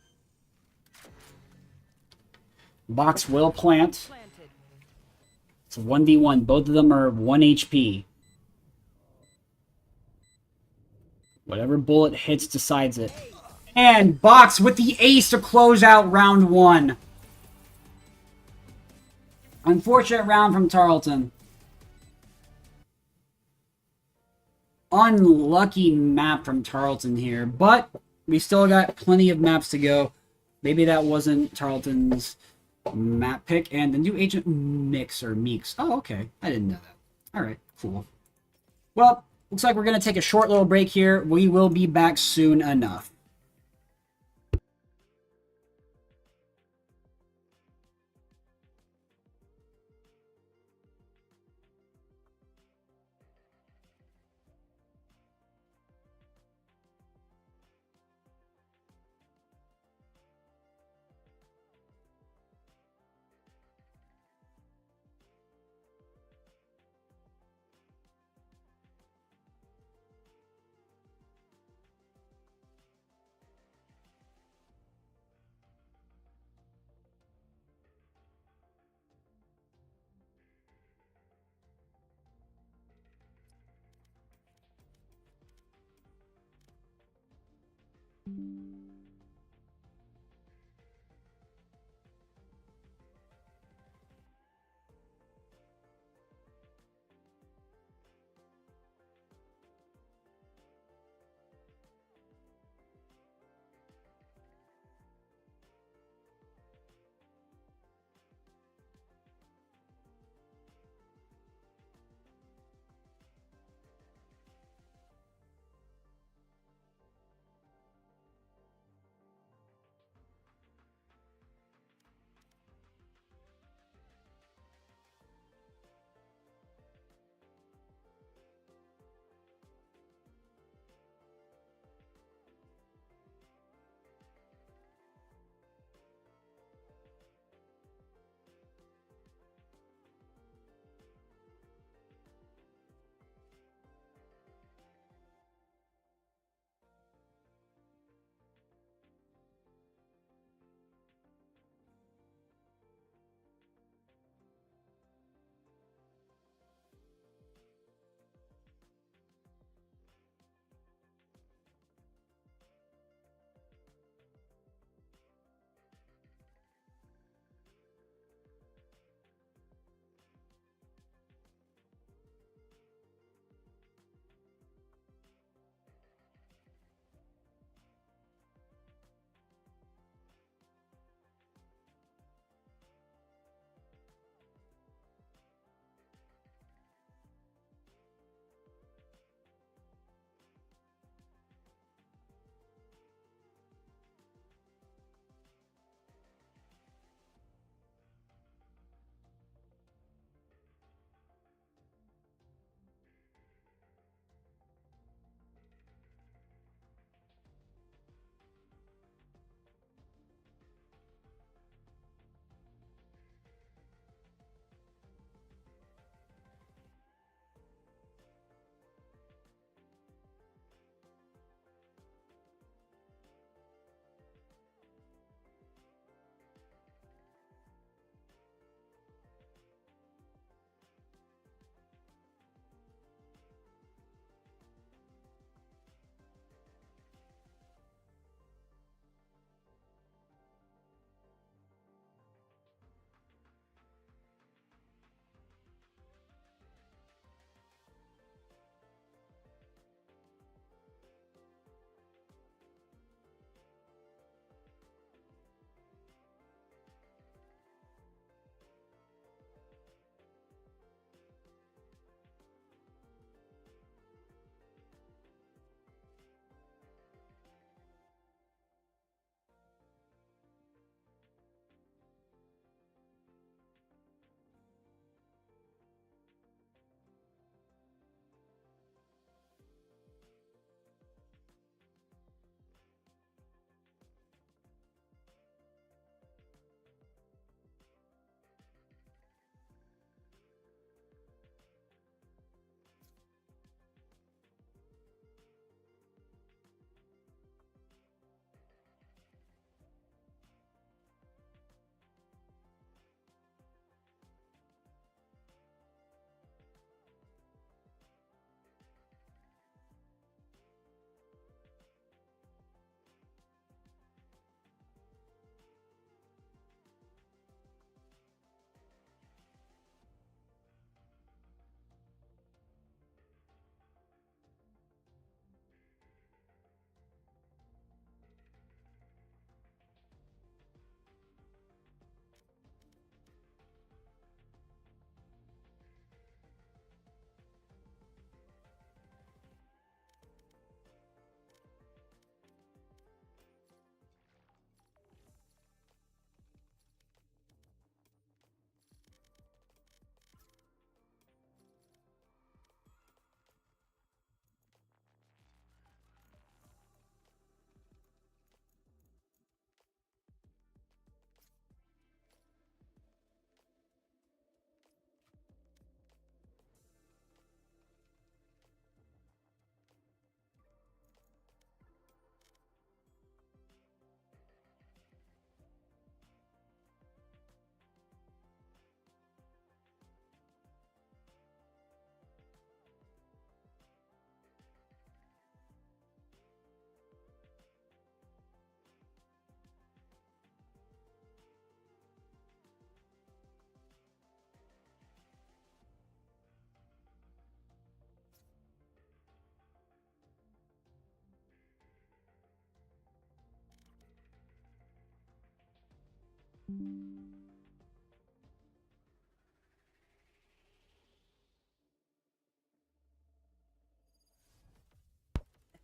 Box will plant. Planted. It's a 1v1. Both of them are 1 HP. Whatever bullet hits decides it. And Box with the ace to close out round 1. Unfortunate round from Tarleton. Unlucky map from Tarleton here, but we still got plenty of maps to go. Maybe that wasn't Tarleton's map pick. And the new agent Mix or Meeks. Oh, okay. I didn't know that. All right, cool. Well, looks like we're going to take a short little break here. We will be back soon enough.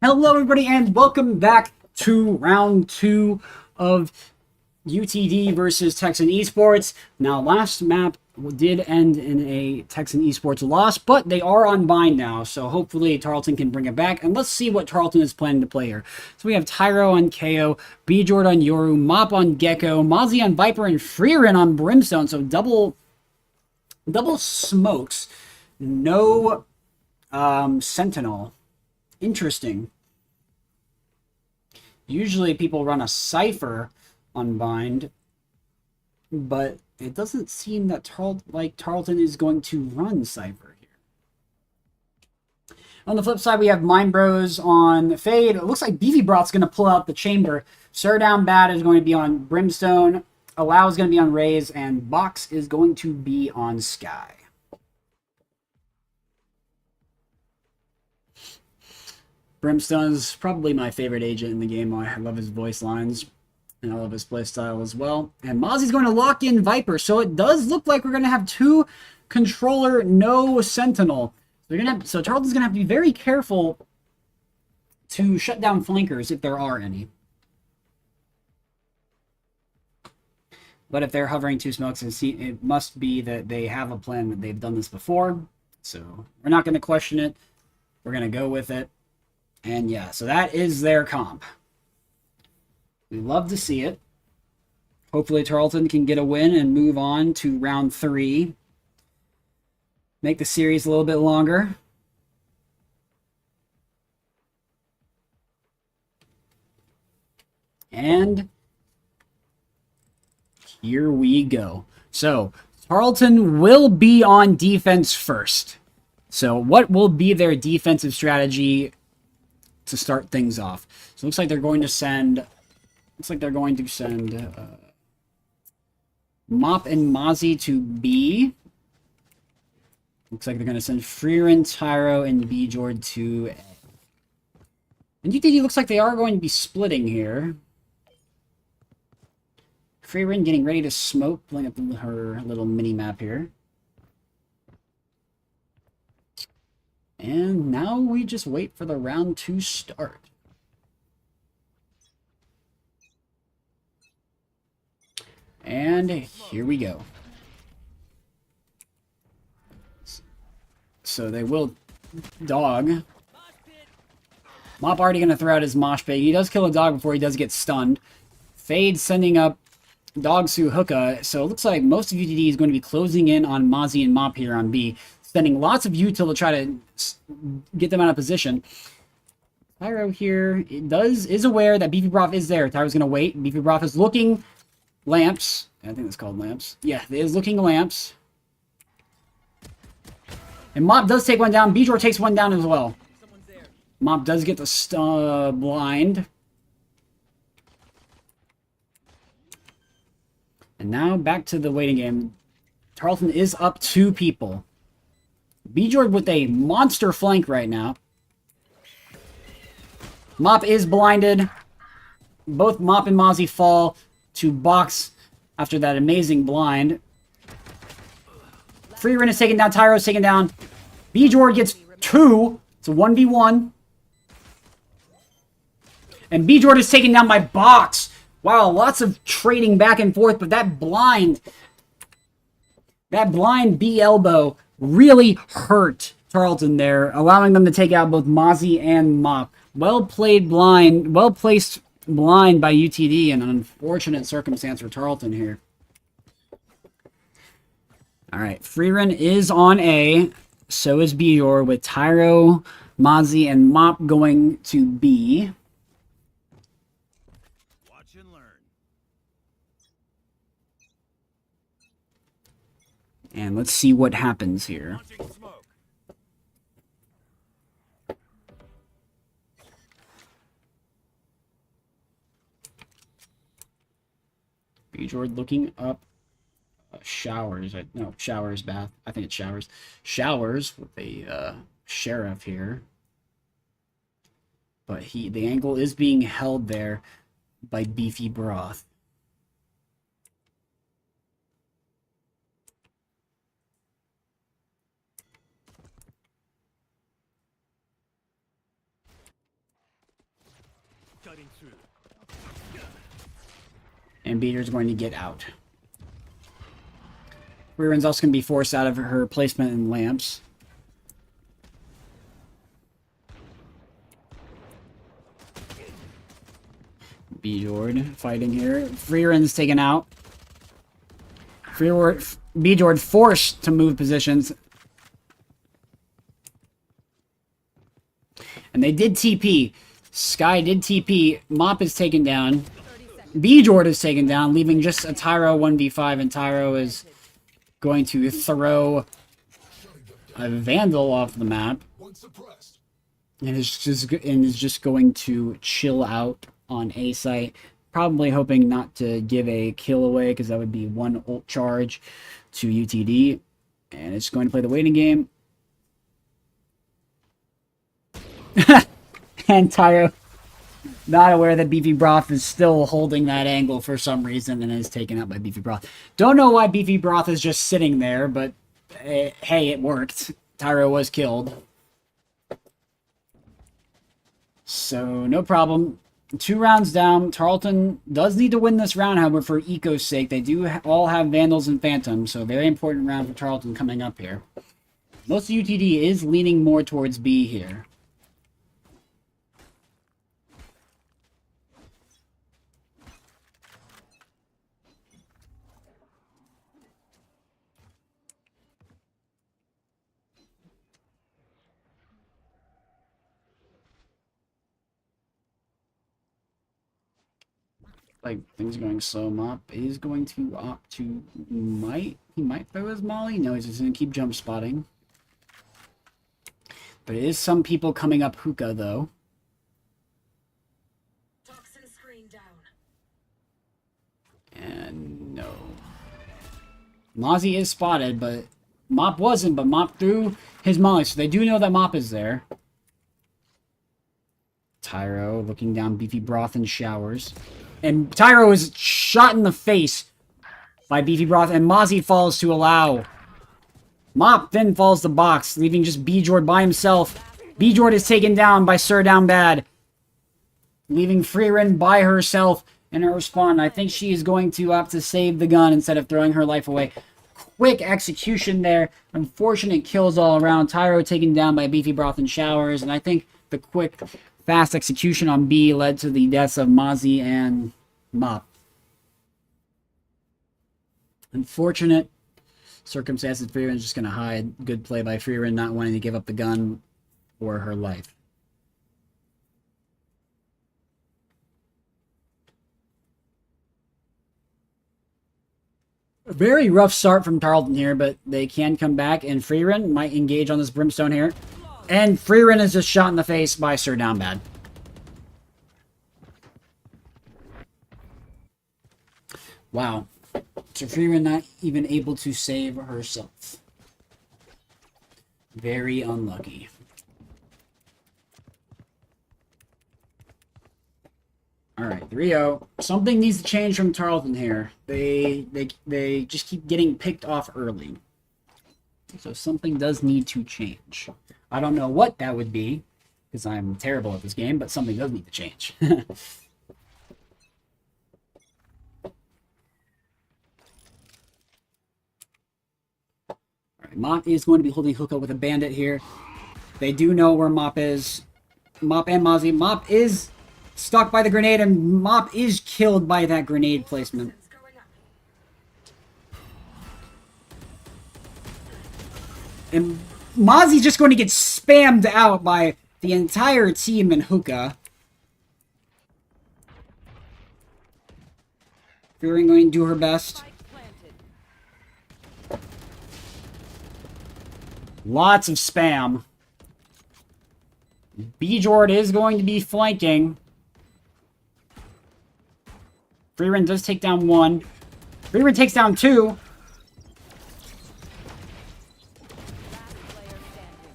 Hello, everybody, and welcome back to round 2 of UTD versus Texan Esports. Now, last map did end in a Texan Esports loss, but they are on bind now, so hopefully Tarleton can bring it back. And let's see what Tarleton is planning to play here. So we have Tyro on KO, Bjord on Yoru, Mop on Gecko, Mozzie on Viper, and Freerin on Brimstone. So double smokes. No Sentinel. Interesting. Usually people run a Cypher on bind, but it doesn't seem that Tarleton is going to run Cypher here. On the flip side, we have Mind Bros on Fade. It looks like Beefy Broth's going to pull out the Chamber. Sir Down Bad is going to be on Brimstone. Allow is going to be on Raze, and Box is going to be on Sky. Brimstone is probably my favorite agent in the game. I love his voice lines, and I love his playstyle as well. And Mozzie's going to lock in Viper, so it does look like we're going to have 2 controller, no Sentinel. So Tarleton's going to have to be very careful to shut down flankers if there are any. But if they're hovering 2 smokes, it must be that they have a plan, that they've done this before. So we're not going to question it. We're going to go with it. And yeah, so that is their comp. We love to see it. Hopefully Tarleton can get a win and move on to round 3. Make the series a little bit longer. And here we go. So Tarleton will be on defense first. So what will be their defensive strategy to start things off? So it looks like they're going to send Mop and Mozzie to B. Looks like they're going to send Freerin, Tyro, and Bjord to A. And UTD looks like they are going to be splitting here. Freerin getting ready to smoke, pulling up her little mini map here. And now we just wait for the round to start. And here we go. So they will dog. Mop already going to throw out his mosh pit. He does kill a dog before he does get stunned. Fade sending up Dogsu Hookah. So it looks like most of UTD is going to be closing in on Mozzie and Mop here on B. Spending lots of util to try to get them out of position. Tyro here is aware that Beefy Broth is there. Tyro's going to wait. Beefy Broth is looking lamps. I think it's called lamps. Yeah, it is looking lamps. And Mop does take one down. Bjord takes one down as well. Mop does get the blind. And now back to the waiting game. Tarleton is up 2 people. Bjord with a monster flank right now. Mop is blinded. Both Mop and Mozzie fall to Box after that amazing blind. Freerin is taken down. Tyro is taken down. Bjord gets 2. It's a 1v1. And Bjord is taken down by Box. Wow, lots of trading back and forth, but that blind B elbow really hurt Tarleton there, allowing them to take out both Mozzie and Mop. Well placed blind by UTD, and an unfortunate circumstance for Tarleton here. Alright, Freerin is on A, so is Bjord, with Tyro, Mozzie, and Mop going to B. Watch and learn. And let's see what happens here. Launching smoke. Bjord looking up showers. Showers, bath. I think it's showers. Showers with a sheriff here. But the angle is being held there by Beefy Broth. And Beater's going to get out. Freeren's also going to be forced out of her placement in lamps. Bjord fighting here. Freeren's taken out. Bjord forced to move positions. And they did TP. Sky did TP. Mop is taken down. Bjord is taken down, leaving just a Tyro 1v5, and Tyro is going to throw a Vandal off the map. And is just going to chill out on A site. Probably hoping not to give a kill away, because that would be one ult charge to UTD. And it's going to play the waiting game. And Tyro, not aware that Beefy Broth is still holding that angle for some reason and is taken out by Beefy Broth. Don't know why Beefy Broth is just sitting there, but hey, it worked. Tyro was killed. So, no problem. 2 rounds down. Tarleton does need to win this round, however, for Eco's sake. They do all have Vandals and Phantoms, so very important round for Tarleton coming up here. Most of UTD is leaning more towards B here. Like, things are going slow. Mop is going to opt to he might throw his molly. No, he's just going to keep jump spotting. But it is some people coming up hookah, though. Toxin screen down. And no. Mozzie is spotted, but Mop wasn't, but Mop threw his molly, so they do know that Mop is there. Tyro looking down Beefy Broth in showers. And Tyro is shot in the face by Beefy Broth, and Mozzie falls to allow. Mop then falls to box, leaving just Bjord by himself. Bjord is taken down by Sir Down Bad, leaving Freeren by herself in her spawn. I think she is going to opt to save the gun instead of throwing her life away. Quick execution there. Unfortunate kills all around. Tyro taken down by Beefy Broth in showers, and I think the quick, fast execution on B led to the deaths of Mozzie and Mop. Unfortunate circumstances. Freeren's just going to hide. Good play by Freeren, not wanting to give up the gun or her life. A very rough start from Tarleton here, but they can come back, and Freeren might engage on this Brimstone here. And Freeren is just shot in the face by Sir Downbad. Wow. So Freeren not even able to save herself. Very unlucky. Alright, 3-0. Something needs to change from Tarleton here. They just keep getting picked off early. So something does need to change. I don't know what that would be, because I'm terrible at this game, but something does need to change. Alright, Mop is going to be holding hookah with a bandit here. They do know where Mop is. Mop and Mozzie. Mop is stuck by the grenade, and Mop is killed by that grenade placement. And Mozzie's just going to get spammed out by the entire team in hookah. Freeren going to do her best. Lots of spam. Bjord is going to be flanking. Freeren does take down 1. Freeren takes down 2.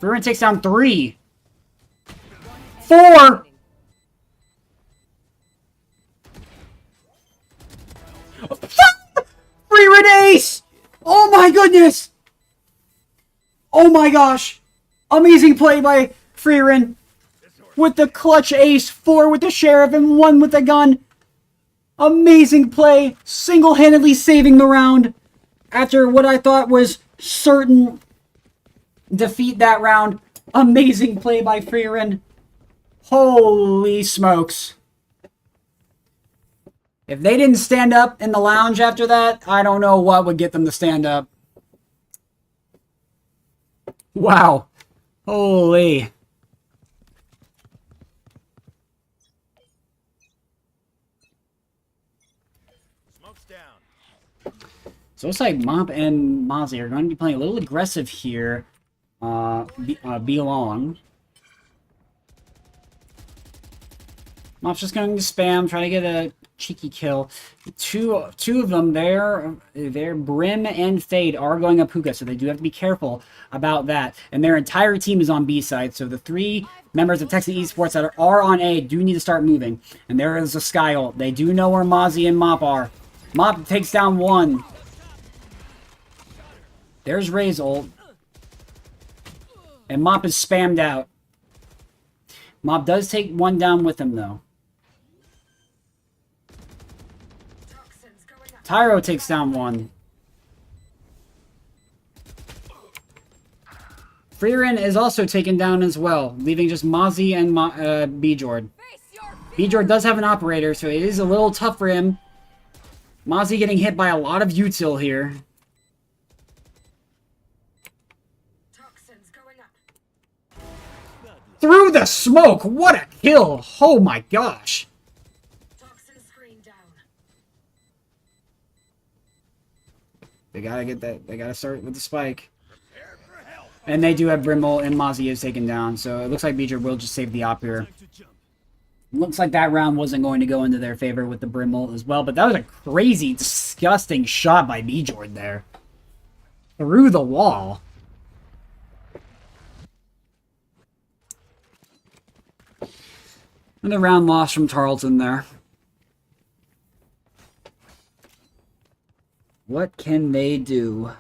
Freeren takes down 3. 4! Freeren ace! Oh my goodness! Oh my gosh! Amazing play by Freeren. with the clutch ace, 4 with the sheriff, and 1 with the gun. Amazing play, single-handedly saving the round after what I thought was certain defeat that round. Amazing play by Freerin. Holy smokes. If they didn't stand up in the lounge after that, I don't know what would get them to stand up. Wow. Holy. Smoke's down. So it looks like Mop and Mozzie are going to be playing a little aggressive here. Be long. Mop's just going to spam, try to get a cheeky kill. Two of them there, their Brim and Fade are going up hookah, so they do have to be careful about that. And their entire team is on B side, so the 3 members of Texan Esports that are on A do need to start moving. And there is a Sky ult. They do know where Mozzie and Mop are. Mop takes down 1. There's Ray's ult. And Mop is spammed out. Mop does take 1 down with him, though. Tyro takes down 1. Freerin is also taken down as well, leaving just Mozzie and Bjord. Bjord does have an operator, so it is a little tough for him. Mozzie getting hit by a lot of util here. Through the smoke! What a kill! Oh my gosh! They gotta get that. They gotta start with the spike. And they do have Brimble, and Mozzie is taken down. So it looks like Beecher will just save the op here. Looks like that round wasn't going to go into their favor with the Brimble as well. But that was a crazy, disgusting shot by Bjord there. Through the wall. And a round loss from Tarleton there. What can they do?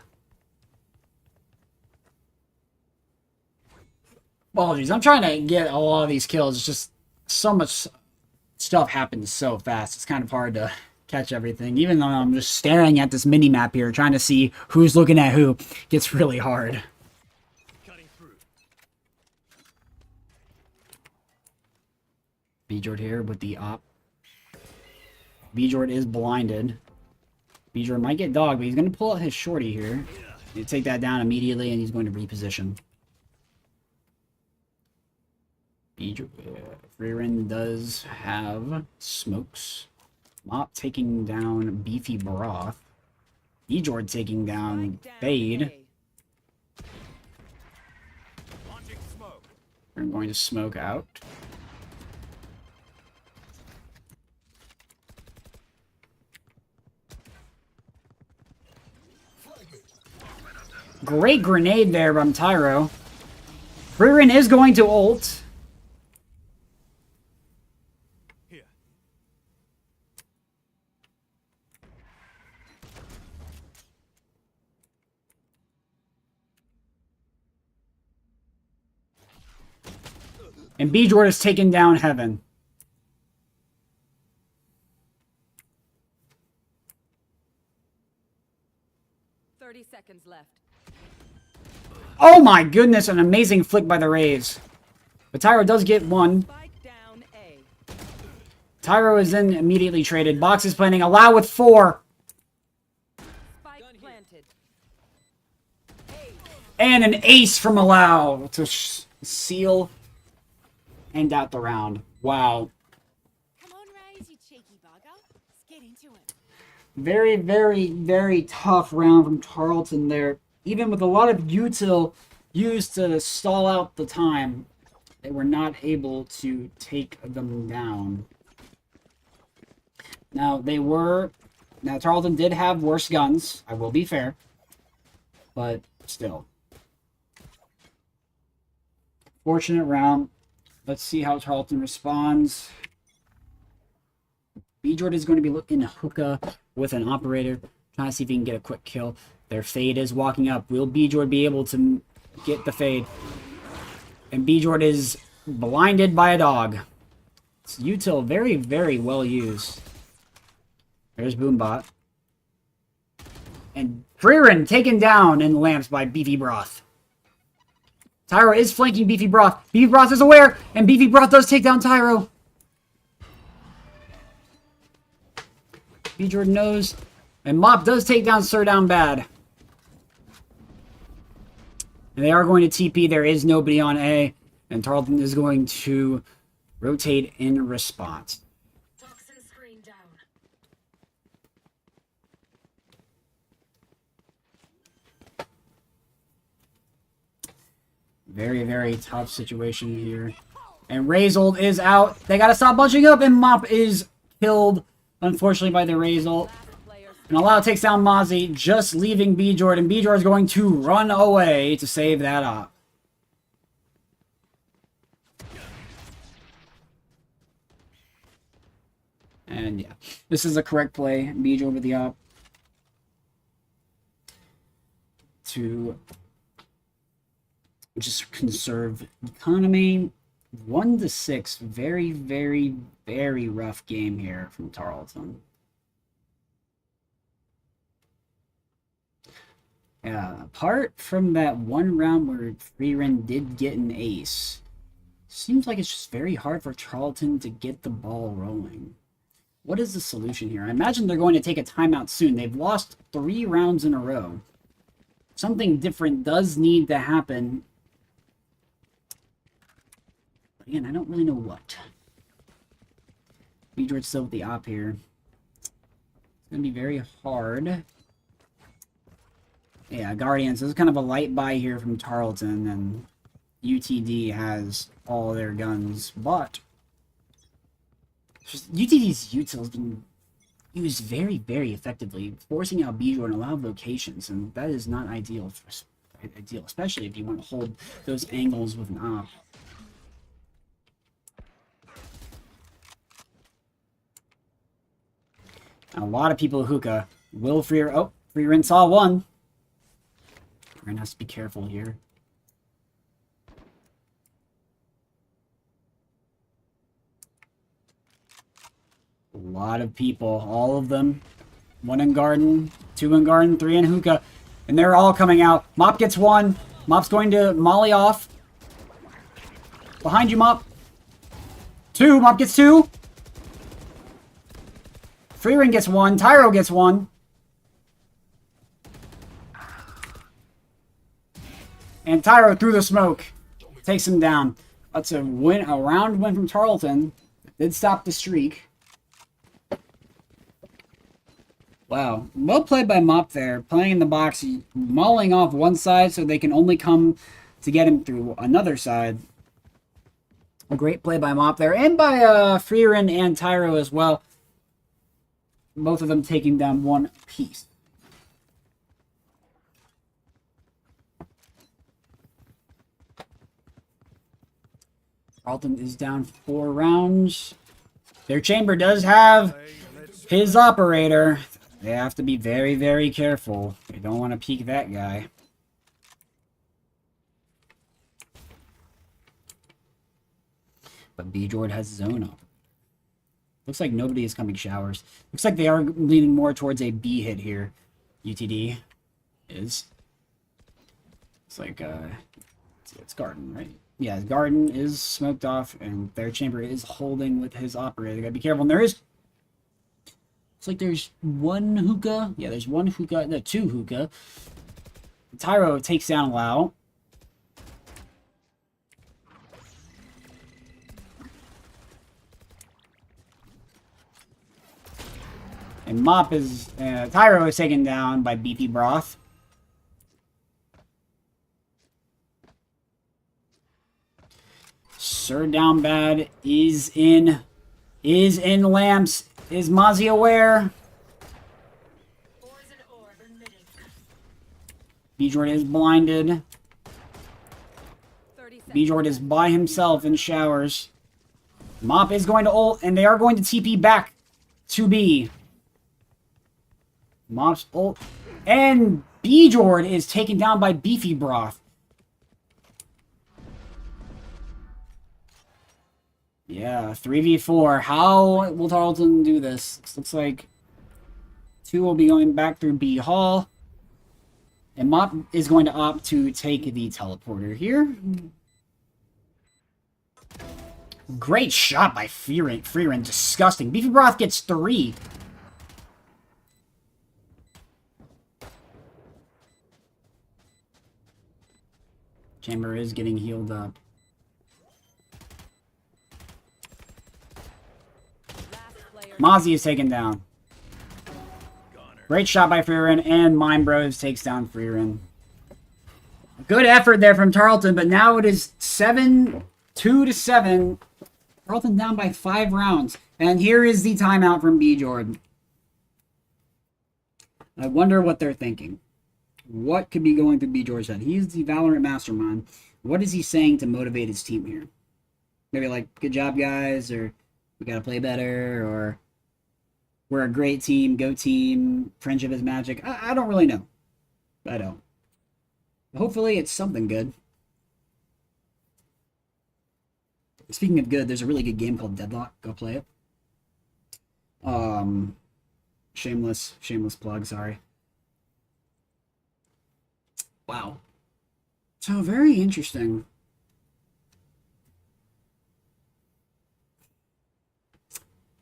Apologies, I'm trying to get a lot of these kills. It's just so much stuff happens so fast. It's kind of hard to catch everything. Even though I'm just staring at this mini-map here, trying to see who's looking at who, gets really hard. Bjord here with the op. Bjord is blinded. Bjord might get dogged, but he's going to pull out his shorty here. He'll take that down immediately, and he's going to reposition. Freerin does have smokes. Mop taking down Beefy Broth. Bjord taking down Fade. We're going to smoke out. Great grenade there from Tyro. Freerin is going to ult. Here. And Bjord has taken down Heaven. Seconds left. Oh my goodness, an amazing flick by the Rays. But Tyro does get 1. Spike down A. Tyro is then immediately traded. Box is planning. Allow with 4. Spike planted. And an ace from Allow to seal and out the round. Wow. Come on, Rays, you cheeky bugger. Let's get into it. Very, very, very tough round from Tarleton there. Even with a lot of util used to stall out the time, they were not able to take them down. Now, Tarleton did have worse guns, I will be fair, but still. Fortunate round. Let's see how Tarleton responds. Bjord is going to be looking hookah with an operator, trying to see if he can get a quick kill. Their Fade is walking up. Will Bjord be able to get the Fade? And Bjord is blinded by a dog. It's util very, very well used. There's Boombot. And Freerin taken down in the lamps by Beefy Broth. Tyro is flanking Beefy Broth. Beefy Broth is aware, and Beefy Broth does take down Tyro. B Jordan knows. And Mop does take down Sir Down Bad. And they are going to TP. There is nobody on A. And Tarleton is going to rotate in response. Toxin screen down. Very, very tough situation here. And Razold is out. They gotta stop bunching up, and Mop is killed, unfortunately, by the Razold. Last player And Allow takes down Mozzie, just leaving B-Jord, and B-Jord is going to run away to save that up. And yeah, this is a correct play. B-Jord with the op. To just conserve economy. 1-6. Very, very, very rough game here from Tarleton. Yeah, apart from that one round where Freerin did get an ace, seems like it's just very hard for Tarleton to get the ball rolling. What is the solution here? I imagine they're going to take a timeout soon. They've lost 3 rounds in a row. Something different does need to happen. But again, I don't really know what. B-Jord's still with the op here. It's going to be very hard. Yeah, Guardians. This is kind of a light buy here from Tarleton, and UTD has all their guns, but just UTD's util has been used very, very effectively, forcing out B-Jord in a lot of locations, and that is not ideal, especially if you want to hold those angles with an op. A lot of people hookah. Will Freer... Oh, Freerin saw one. Freerin has to be careful here. A lot of people. All of them. 1 in garden, 2 in garden, 3 in hookah. And they're all coming out. Mop gets 1. Mop's going to molly off. Behind you, Mop. 2. Mop gets 2. Freerin gets 1. Tyro gets 1. And Tyro through the smoke takes him down. That's a win, a round win from Tarleton. Did stop the streak. Wow, well played by Mop there. Playing in the box, mauling off one side so they can only come to get him through another side. A great play by Mop there, and by Freerin and Tyro as well. Both of them taking down 1 piece. Tarleton is down 4 rounds. Their chamber does have his operator. They have to be very, very careful. They don't want to peek that guy. But B-Jord has his own up. Looks like nobody is coming showers. Looks like they are leaning more towards a B hit here. UTD is. It's like, it's Garden, right? Yeah, Garden is smoked off, and their chamber is holding with his operator. They gotta be careful. And there is... Looks like there's 1 hookah. Yeah, there's 1 hookah. No, 2 hookah. Tyro takes down Lau. And Mop is... Tyro is taken down by Beefy Broth. Sir Down Bad is in lamps. Is Mozzie aware? B-Jord is blinded. B-Jord is by himself in showers. Mop is going to ult, and they are going to TP back to B. Mop's ult. And B-Jord is taken down by Beefy Broth. Yeah, 3v4. How will Tarleton do this? This looks like 2 will be going back through B Hall. And Mop is going to opt to take the teleporter here. Great shot by Freeran. Disgusting. Beefy Broth gets 3. Chamber is getting healed up. Mozzie is taken down. Great shot by Freeran, and Mine Bros takes down Freeran. Good effort there from Tarleton, but now it is 2-7. Tarleton down by 5 rounds. And here is the timeout from B. Jordan. I wonder what they're thinking. What could be going through B. George's head? He's the Valorant mastermind. What is he saying to motivate his team here? Maybe like, good job, guys, or we gotta play better, or we're a great team, go team, friendship is magic. I don't really know. I don't. Hopefully it's something good. Speaking of good, there's a really good game called Deadlock. Go play it. Shameless plug, sorry. Wow. So very interesting.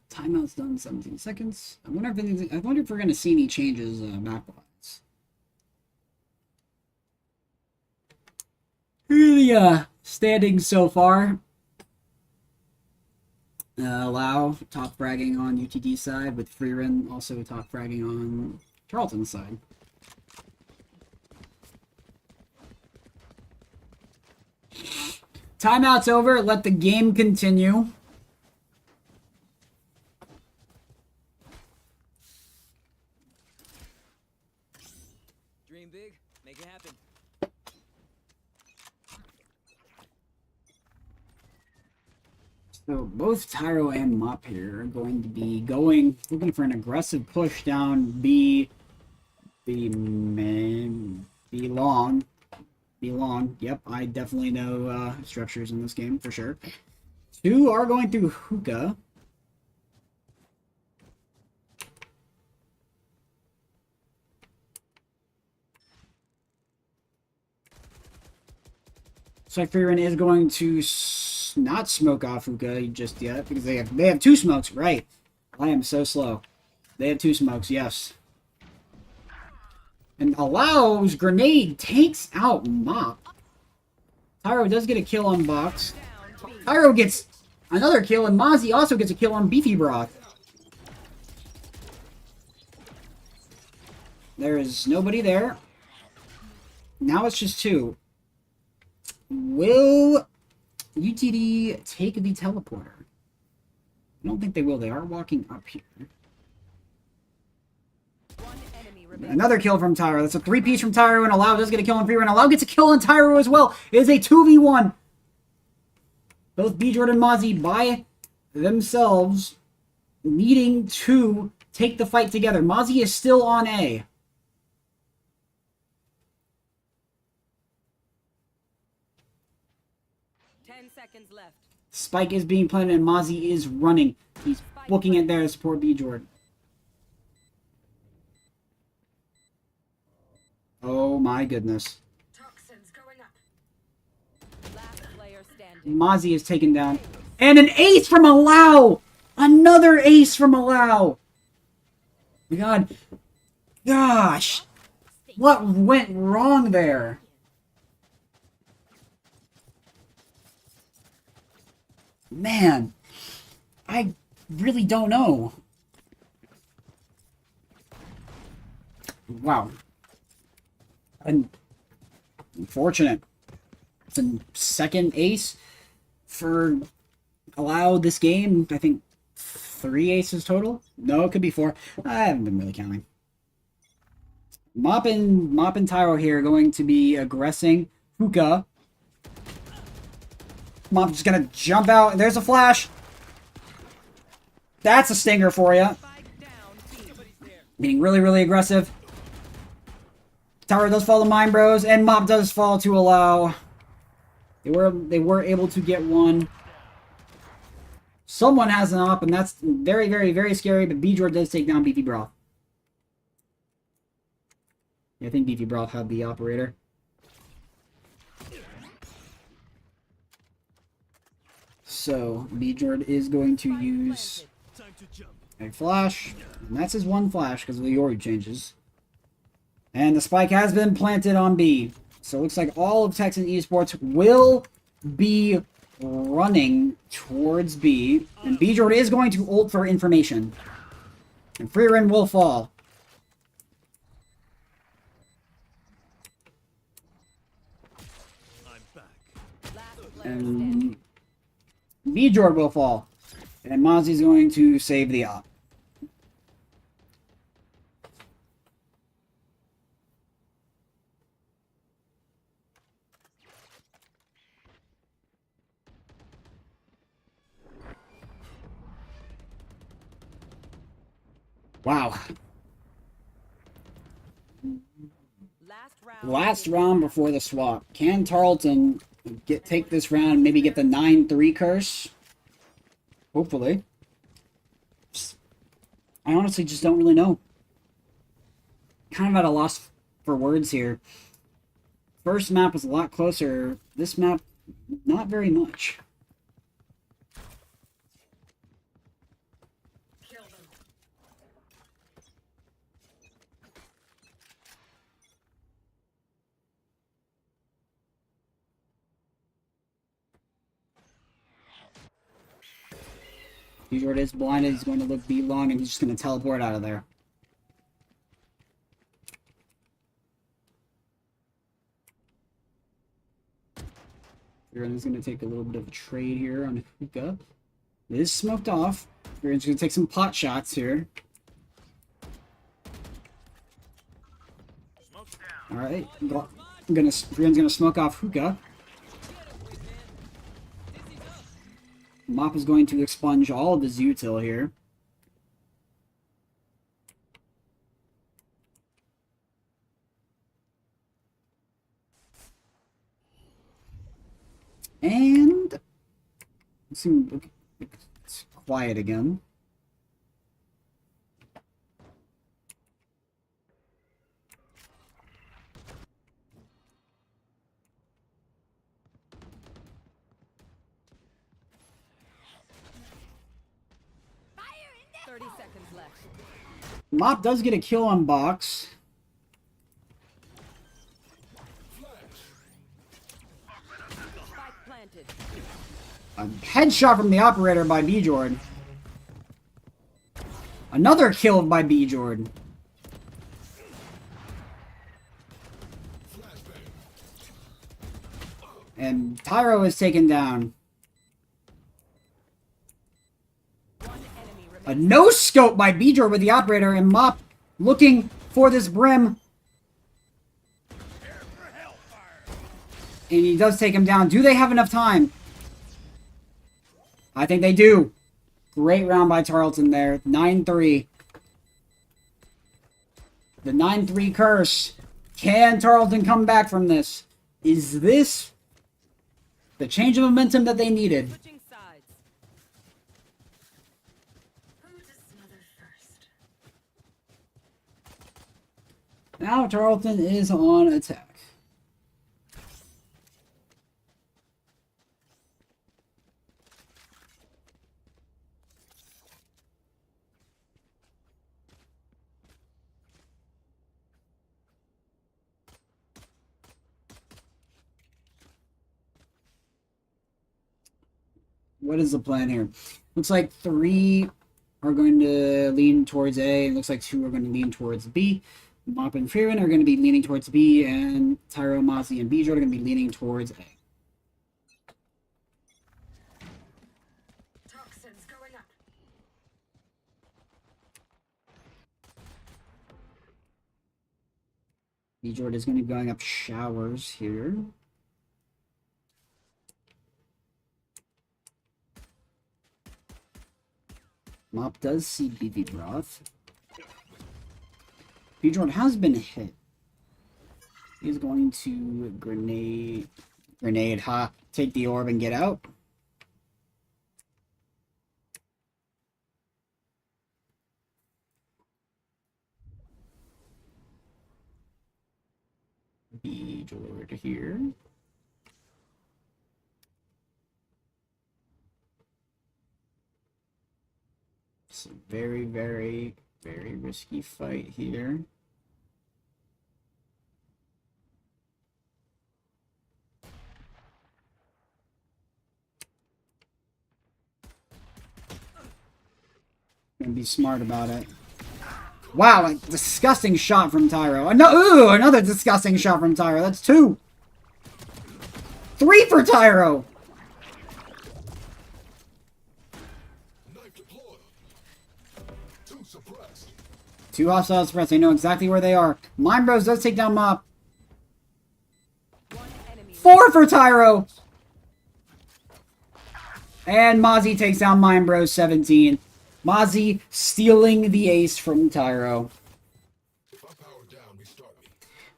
Timeout's done, 17 seconds. I wonder if we're going to see any changes map-wise. Here are the standings so far. Allow top fragging on UTD side, with Freeran also top fragging on Tarleton's side. Timeout's over. Let the game continue. Dream big, make it happen. So both Tyro and Mop here are going to be looking for an aggressive push down B long. Yep, I definitely know structures in this game for sure. 2 are going through hookah. So Freeran is going to not smoke off hookah just yet because they have 2 smokes, right? I am so slow. They have 2 smokes, yes. And Alau's grenade takes out Mop. Tyro does get a kill on Box. Tyro gets another kill, and Mozzie also gets a kill on Beefy Broth. There is nobody there. Now it's just 2. Will UTD take the teleporter? I don't think they will. They are walking up here. Another kill from Tyro. That's a 3-piece from Tyro, and Alau does get a kill on Freeran. Alau gets a kill on Tyro as well. It is a 2v1. Both B. Jordan and Mozzie by themselves needing to take the fight together. Mozzie is still on A. Seconds left. Spike is being planted and Mozzie is running. He's looking at there to support B. Jordan. Oh my goodness. Toxins going up. Last player standing. Mozzie is taken down. And an ace from Alau! Another ace from Alau! My God. Gosh. What went wrong there? Man. I really don't know. Wow. Unfortunate. It's a second ace for Allow this game. I think 3 aces total. No, it could be 4. I haven't been really counting. Mop and Tyro here are going to be aggressing Hookah. Mop's just gonna jump out. There's a flash. That's a stinger for you. Being really, really aggressive. Tyro does fall to Mine Bros, and Mop does fall to Allow. They were able to get one. Someone has an op, and that's very, very, very scary, but B-Jord does take down Beefy Broth. Yeah, I think Beefy Broth had the operator. So, B-Jord is going to use Time to jump. a flash, and that's his one flash because of the Yori changes. And the spike has been planted on B. So it looks like all of Texan Esports will be running towards B. And B-Jord is going to ult for information. And Freerin will fall. I'm back. Last player standing. And B-Jord will fall. And Mozzie's going to save the op. Wow. Last round before the swap. Can Tarleton take this round and maybe get the 9-3 curse? Hopefully. I honestly just don't really know. Kind of at a loss for words here. First map was a lot closer. This map, not very much. B-Jord is blinded. He's going to look B long, and he's just going to teleport out of there. Freerin's going to take a little bit of a trade here on Hookah. It is smoked off. Freerin's going to take some pot shots here. Smoke's down. All right, Freerin's going to smoke off Hookah. Mop is going to expunge all of his util here. And it's quiet again. Fire in the 30 seconds left. Mop does get a kill on Box. Spike planted. A headshot from the operator by B-Jord. Another kill by B-Jord. And Tyro is taken down. One enemy A remains. no-scope by B-Jord with the operator, and Mop looking for this brim. And he does take him down. Do they have enough time? I think they do. Great round by Tarleton there. 9-3. The 9-3 curse. Can Tarleton come back from this? Is this the change of momentum that they needed? Switching sides. Who to smother first? Now Tarleton is on attack. What is the plan here? Looks like 3 are going to lean towards A. It looks like 2 are going to lean towards B. Mop and Freerin are going to be leaning towards B, and Tyro, Mozzie, and B-Jord are going to be leaning towards A. Toxins going up. B-Jord is going to be going up showers here. Mop does see BB Broth. B-Jord has been hit. He's going to grenade, take the orb and get out. over to here. It's a very, very, very risky fight here. Gonna be smart about it. Wow, a disgusting shot from Tyro. Ooh, another disgusting shot from Tyro. That's 2. 3 for Tyro. Two hostile suppressed. They know exactly where they are. Mine Bros does take down Mop. 4 for Tyro. And Mozzie takes down Mine Bros 17. Mozzie stealing the ace from Tyro.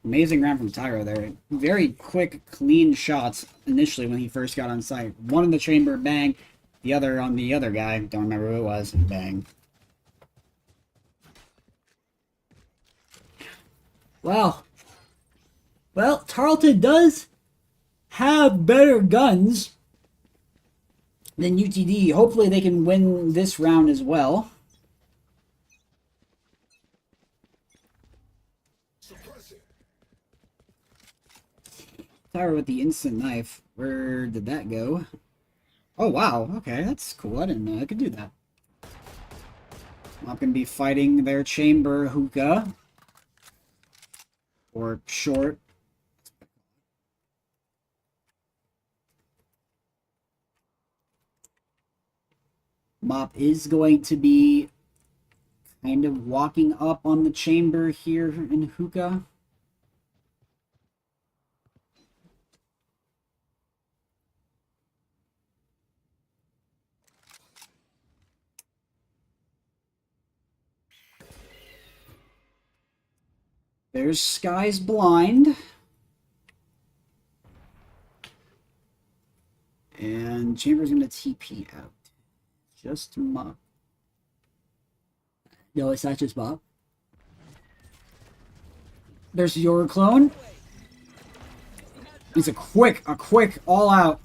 Amazing round from Tyro there. Very quick, clean shots initially when he first got on site. One in the chamber, bang. The other on the other guy. Don't remember who it was. Bang. Wow. Well, Tarleton does have better guns than UTD. Hopefully they can win this round as well. Tyro with the instant knife. Where did that go? Oh, wow. Okay, that's cool. I didn't know I could do that. Mop can be fighting their chamber hookah. Or short. Mop is going to be kind of walking up on the chamber here in hookah. There's Sky's blind. And Chamber's going to TP out. Just Mop. No, it's not just Mop. There's your clone. It's a quick all out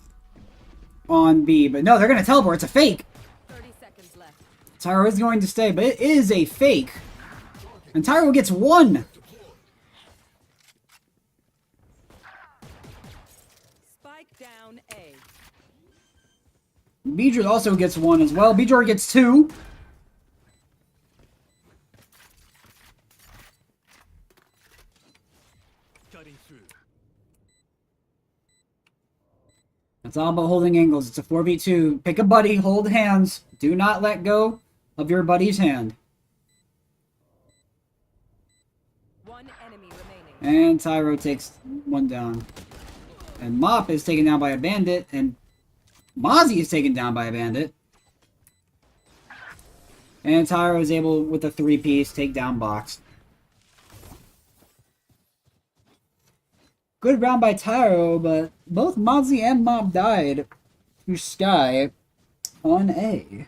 on B. But no, they're going to teleport. It's a fake. 30 seconds left. Tyro is going to stay, but it is a fake. And Tyro gets 1. Spike down A. Beedred also gets 1 as well. Beedred gets 2. Cutting through. It's all about holding angles. It's a 4v2. Pick a buddy, hold hands. Do not let go of your buddy's hand. One enemy remaining. And Tyro takes 1 down. And Mop is taken down by a bandit, and Mozzie is taken down by a bandit. And Tyro is able, with a 3-piece, take down Box. Good round by Tyro, but both Mozzie and Mop died through Sky on A.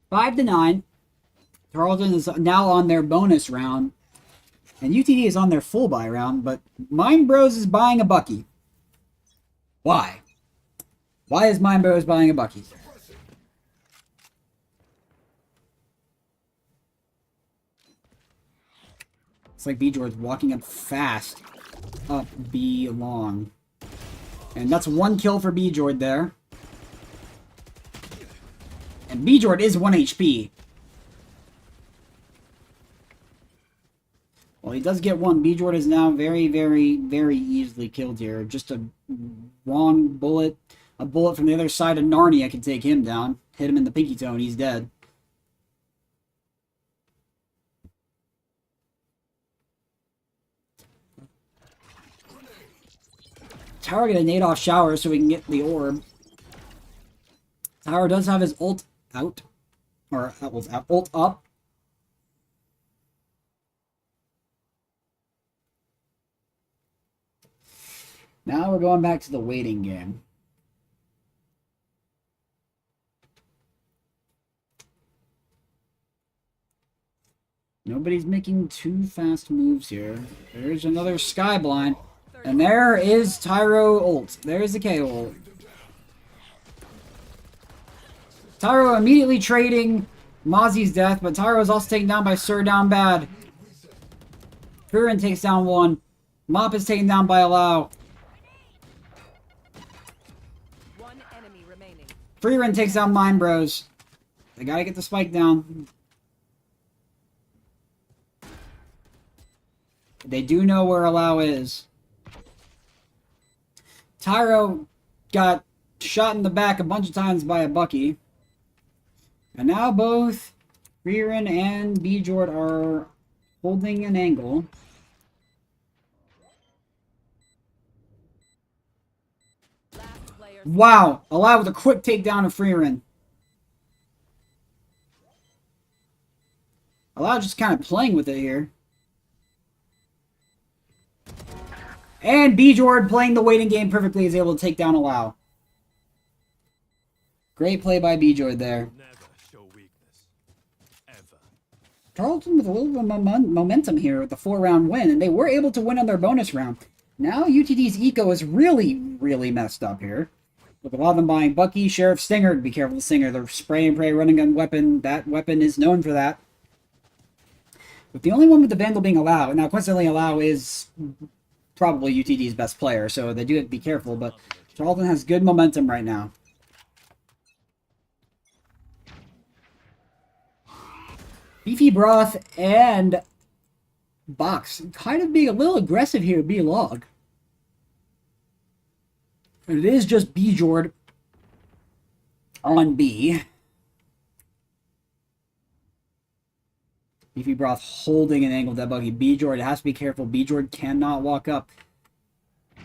Five to 9. Tarleton is now on their bonus round. And UTD is on their full buy round, but Mine Bros is buying a Bucky. Why? Why is Mine Bros buying a Bucky? It's like B-George walking up fast. Up B long. And that's 1 kill for B-George there. And B-George is 1 HP. Well, he does get 1. B-George is now very, very, very easily killed here. Just a wrong bullet. A bullet from the other side of Narnia can take him down. Hit him in the pinky toe and he's dead. Tower get a nade off shower so we can get the orb. Tower does have his ult out. Or ult up. Now we're going back to the waiting game. Nobody's making too fast moves here. There's another Skyblind. And there is Tyro ult. There's the KO ult. Tyro immediately trading Mozzie's death, but Tyro is also taken down by Sir Down Bad. Furin takes down one. Mop is taken down by Allow. One enemy remaining. Freerun takes down Mine Bros. They gotta get the spike down. They do know where Allow is. Tyro got shot in the back a bunch of times by a Bucky. And now both Freerun and Bjord are holding an angle. Last player. Wow! Allow with a quick takedown of Freerun. Allow just kind of playing with it here. And Bjord playing the waiting game perfectly is able to take down Allow. Great play by Bjord there. Never show weakness. Ever. Tarleton with a little bit of momentum here with the 4-round win, and they were able to win on their bonus round. Now UTD's eco is really, really messed up here. With a lot of them buying Bucky, Sheriff, Stinger. Be careful with Stinger. The spray and pray running gun weapon. That weapon is known for that. But the only one with the Vandal being Allow. Now, coincidentally, Allow is probably UTD's best player, so they do have to be careful, but Tarleton has good momentum right now. Beefy Broth and Box kind of being a little aggressive here, B-Log. It is just Bjord on B. Beefy Broth holding an angle with that Bucky. Bjord has to be careful. Bjord cannot walk up. I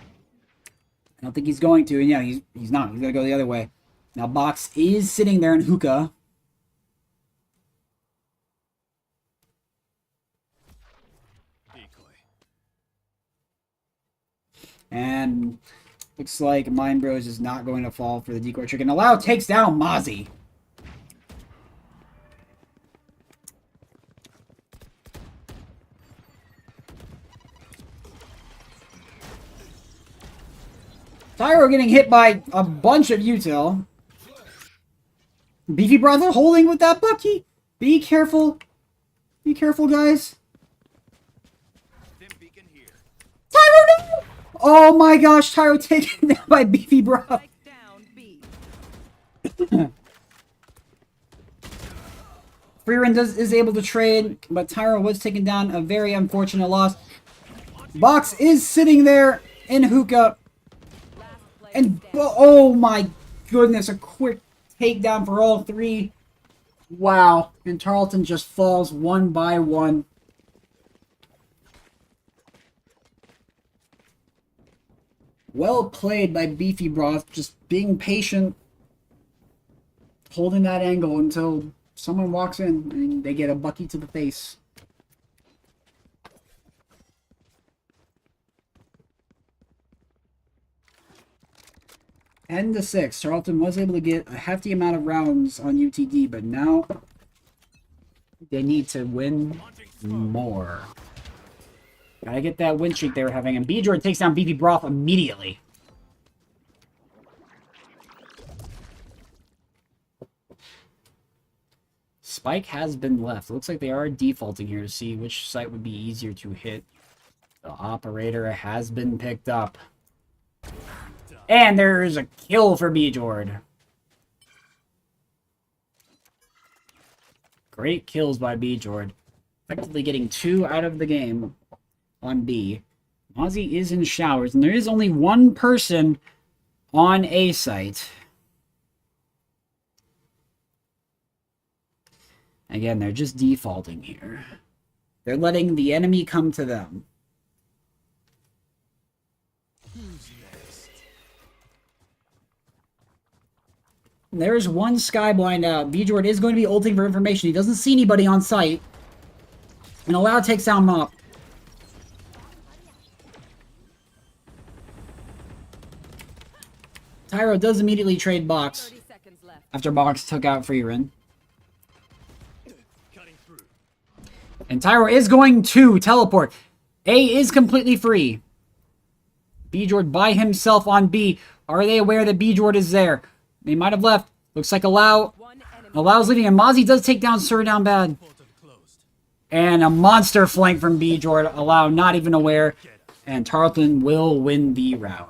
don't think he's going to, and yeah, he's not. He's going to go the other way. Now Box is sitting there in hookah. And looks like Mind Bros is not going to fall for the decoy trick. And Allow takes down Mozzie. Tyro getting hit by a bunch of util. Beefy Brother holding with that Bucky. Be careful. Be careful, guys. Tyro, no! Oh my gosh, Tyro taken down by Beefy Bro. Spike down B. Freerun is able to trade, but Tyro was taken down. A very unfortunate loss. Box is sitting there in hookah. And, oh my goodness, a quick takedown for all three. Wow. And Tarleton just falls one by one. Well played by Beefy Broth, just being patient, holding that angle until someone walks in and they get a Bucky to the face. And to 6. Tarleton was able to get a hefty amount of rounds on UTD, but now they need to win more. Gotta get that win streak they were having. And Bjord takes down Beefy Broth immediately. Spike has been left. Looks like they are defaulting here to see which site would be easier to hit. The operator has been picked up. And there is a kill for Bjord. Great kills by Bjord. Effectively getting 2 out of the game on B. Mozzie is in showers, and there is only one person on A site. Again, they're just defaulting here. They're letting the enemy come to them. There's one Skyblind out. Bjord is going to be ulting for information. He doesn't see anybody on site. And Allow takes down Mop. Tyro does immediately trade Box 30 seconds left. after Box took out Freerun. And Tyro is going to teleport. A is completely free. B-Jord by himself on B. Are they aware that B-Jord is there? They might have left. Looks like Alau's leaving. And Mozzie does take down Sir down bad. And a monster flank from B-Jord. Alau not even aware. And Tarleton will win the round.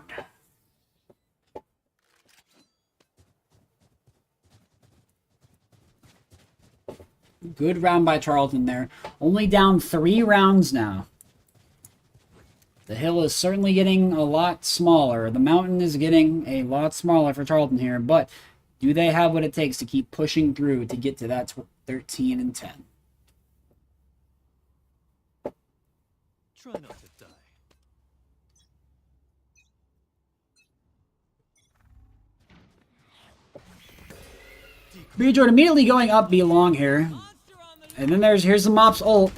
Good round by Tarleton there. Only down 3 rounds now. The hill is certainly getting a lot smaller. The mountain is getting a lot smaller for Tarleton here. But do they have what it takes to keep pushing through to get to that 13 and 10? Try not to die. B-Jord immediately going up B long here. And then here's the Mop's ult.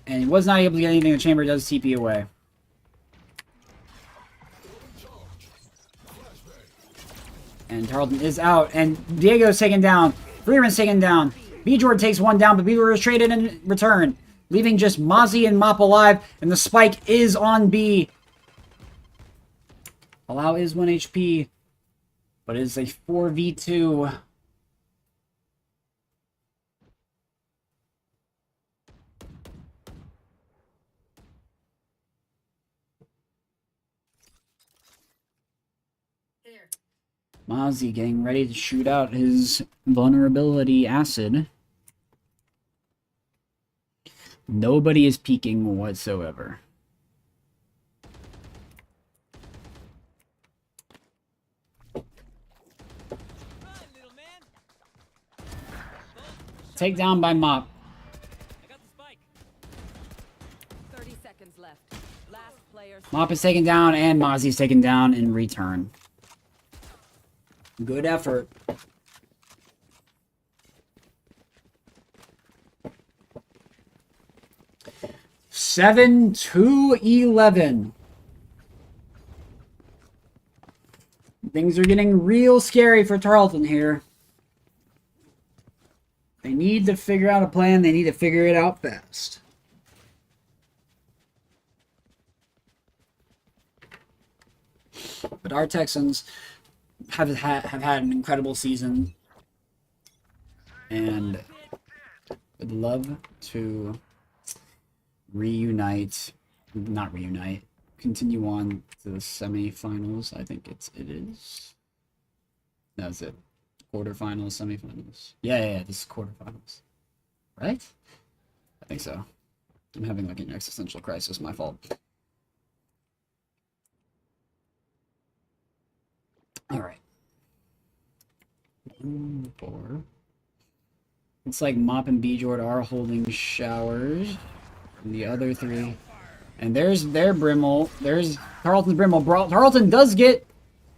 And he was not able to get anything. The chamber does TP away. And Tarleton is out. And Diego's taken down. Freeman's taken down. B-Jord takes one down, but B-Jord is traded in return. Leaving just Mozzie and Mop alive. And the spike is on B. Alau is 1 HP. But it is a 4v2. Mozzie getting ready to shoot out his vulnerability acid. Nobody is peeking whatsoever. Take down by Mop. I got the spike. 30 seconds left. Last player. Mop is taken down and Mozzie's taken down in return. Good effort. Seven to 11. Things are getting real scary for Tarleton here. They need to figure out a plan. They need to figure it out fast. But our Texans have had an incredible season, and would love to continue on to the semifinals. I think it is. That's it. Quarterfinals, semifinals. Yeah, this is quarterfinals. Right? I think so. I'm having like an existential crisis. My fault. All right. 1, 4. Looks like Mop and B-Jord are holding showers. And the other 3. And there's their Brimble. There's Tarleton's Brimble. Tarleton does get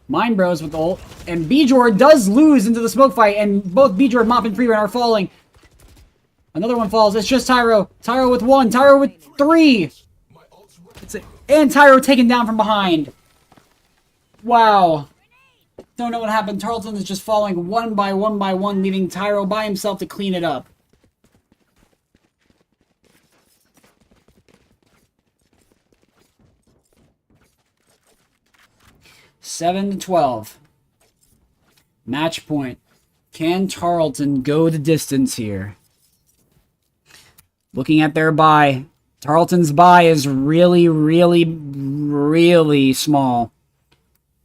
Mind Bros with ult. And B-Jord does lose into the smoke fight. And both B-Jord, Mop, and Freerun are falling. Another one falls. It's just Tyro. Tyro with 1. Tyro with 3. And Tyro taken down from behind. Wow. Don't know what happened. Tarleton is just falling one by one, leaving Tyro by himself to clean it up. Seven to 12. Match point. Can Tarleton go the distance here? Looking at their buy. Tarleton's buy is really, really, really small.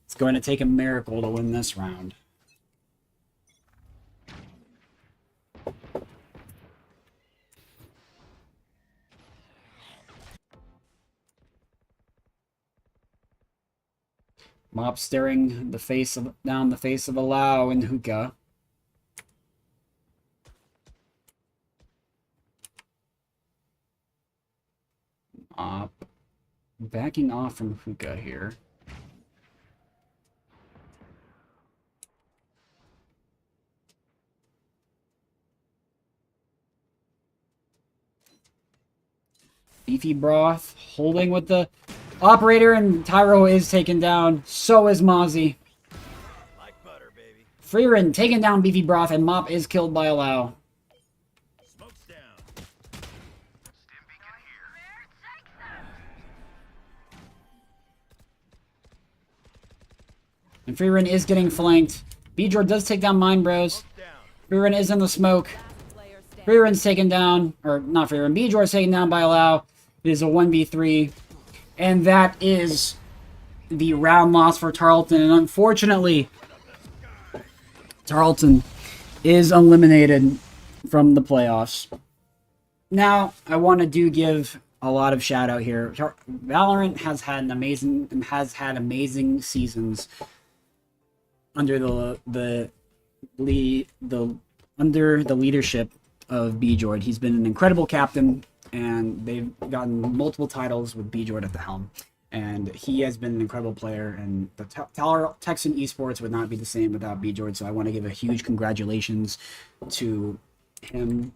It's going to take a miracle to win this round. Mop staring down the face of Alau and Hookah. Mop backing off from Hookah here. Beefy Broth holding with the operator, and Tyro is taken down. So is Mozzie. Like butter, baby. Freerun taken down Beefy Broth, and Mop is killed by Alau. Smoke's down. And Freerin is getting flanked. Bjord does take down Mind Bros. Freerin is in the smoke. Last player standing. Freerin's taken down, or not Freerin, Bjord's taken down by Lau. It is a 1v3. And that is the round loss for Tarleton. And unfortunately, Tarleton is eliminated from the playoffs. Now, I want to give a lot of shout out here. Valorant has had amazing seasons under the leadership of Bjord. He's been an incredible captain, and they've gotten multiple titles with Bjord at the helm. And he has been an incredible player, and the Texan Esports would not be the same without Bjord, so I want to give a huge congratulations to him.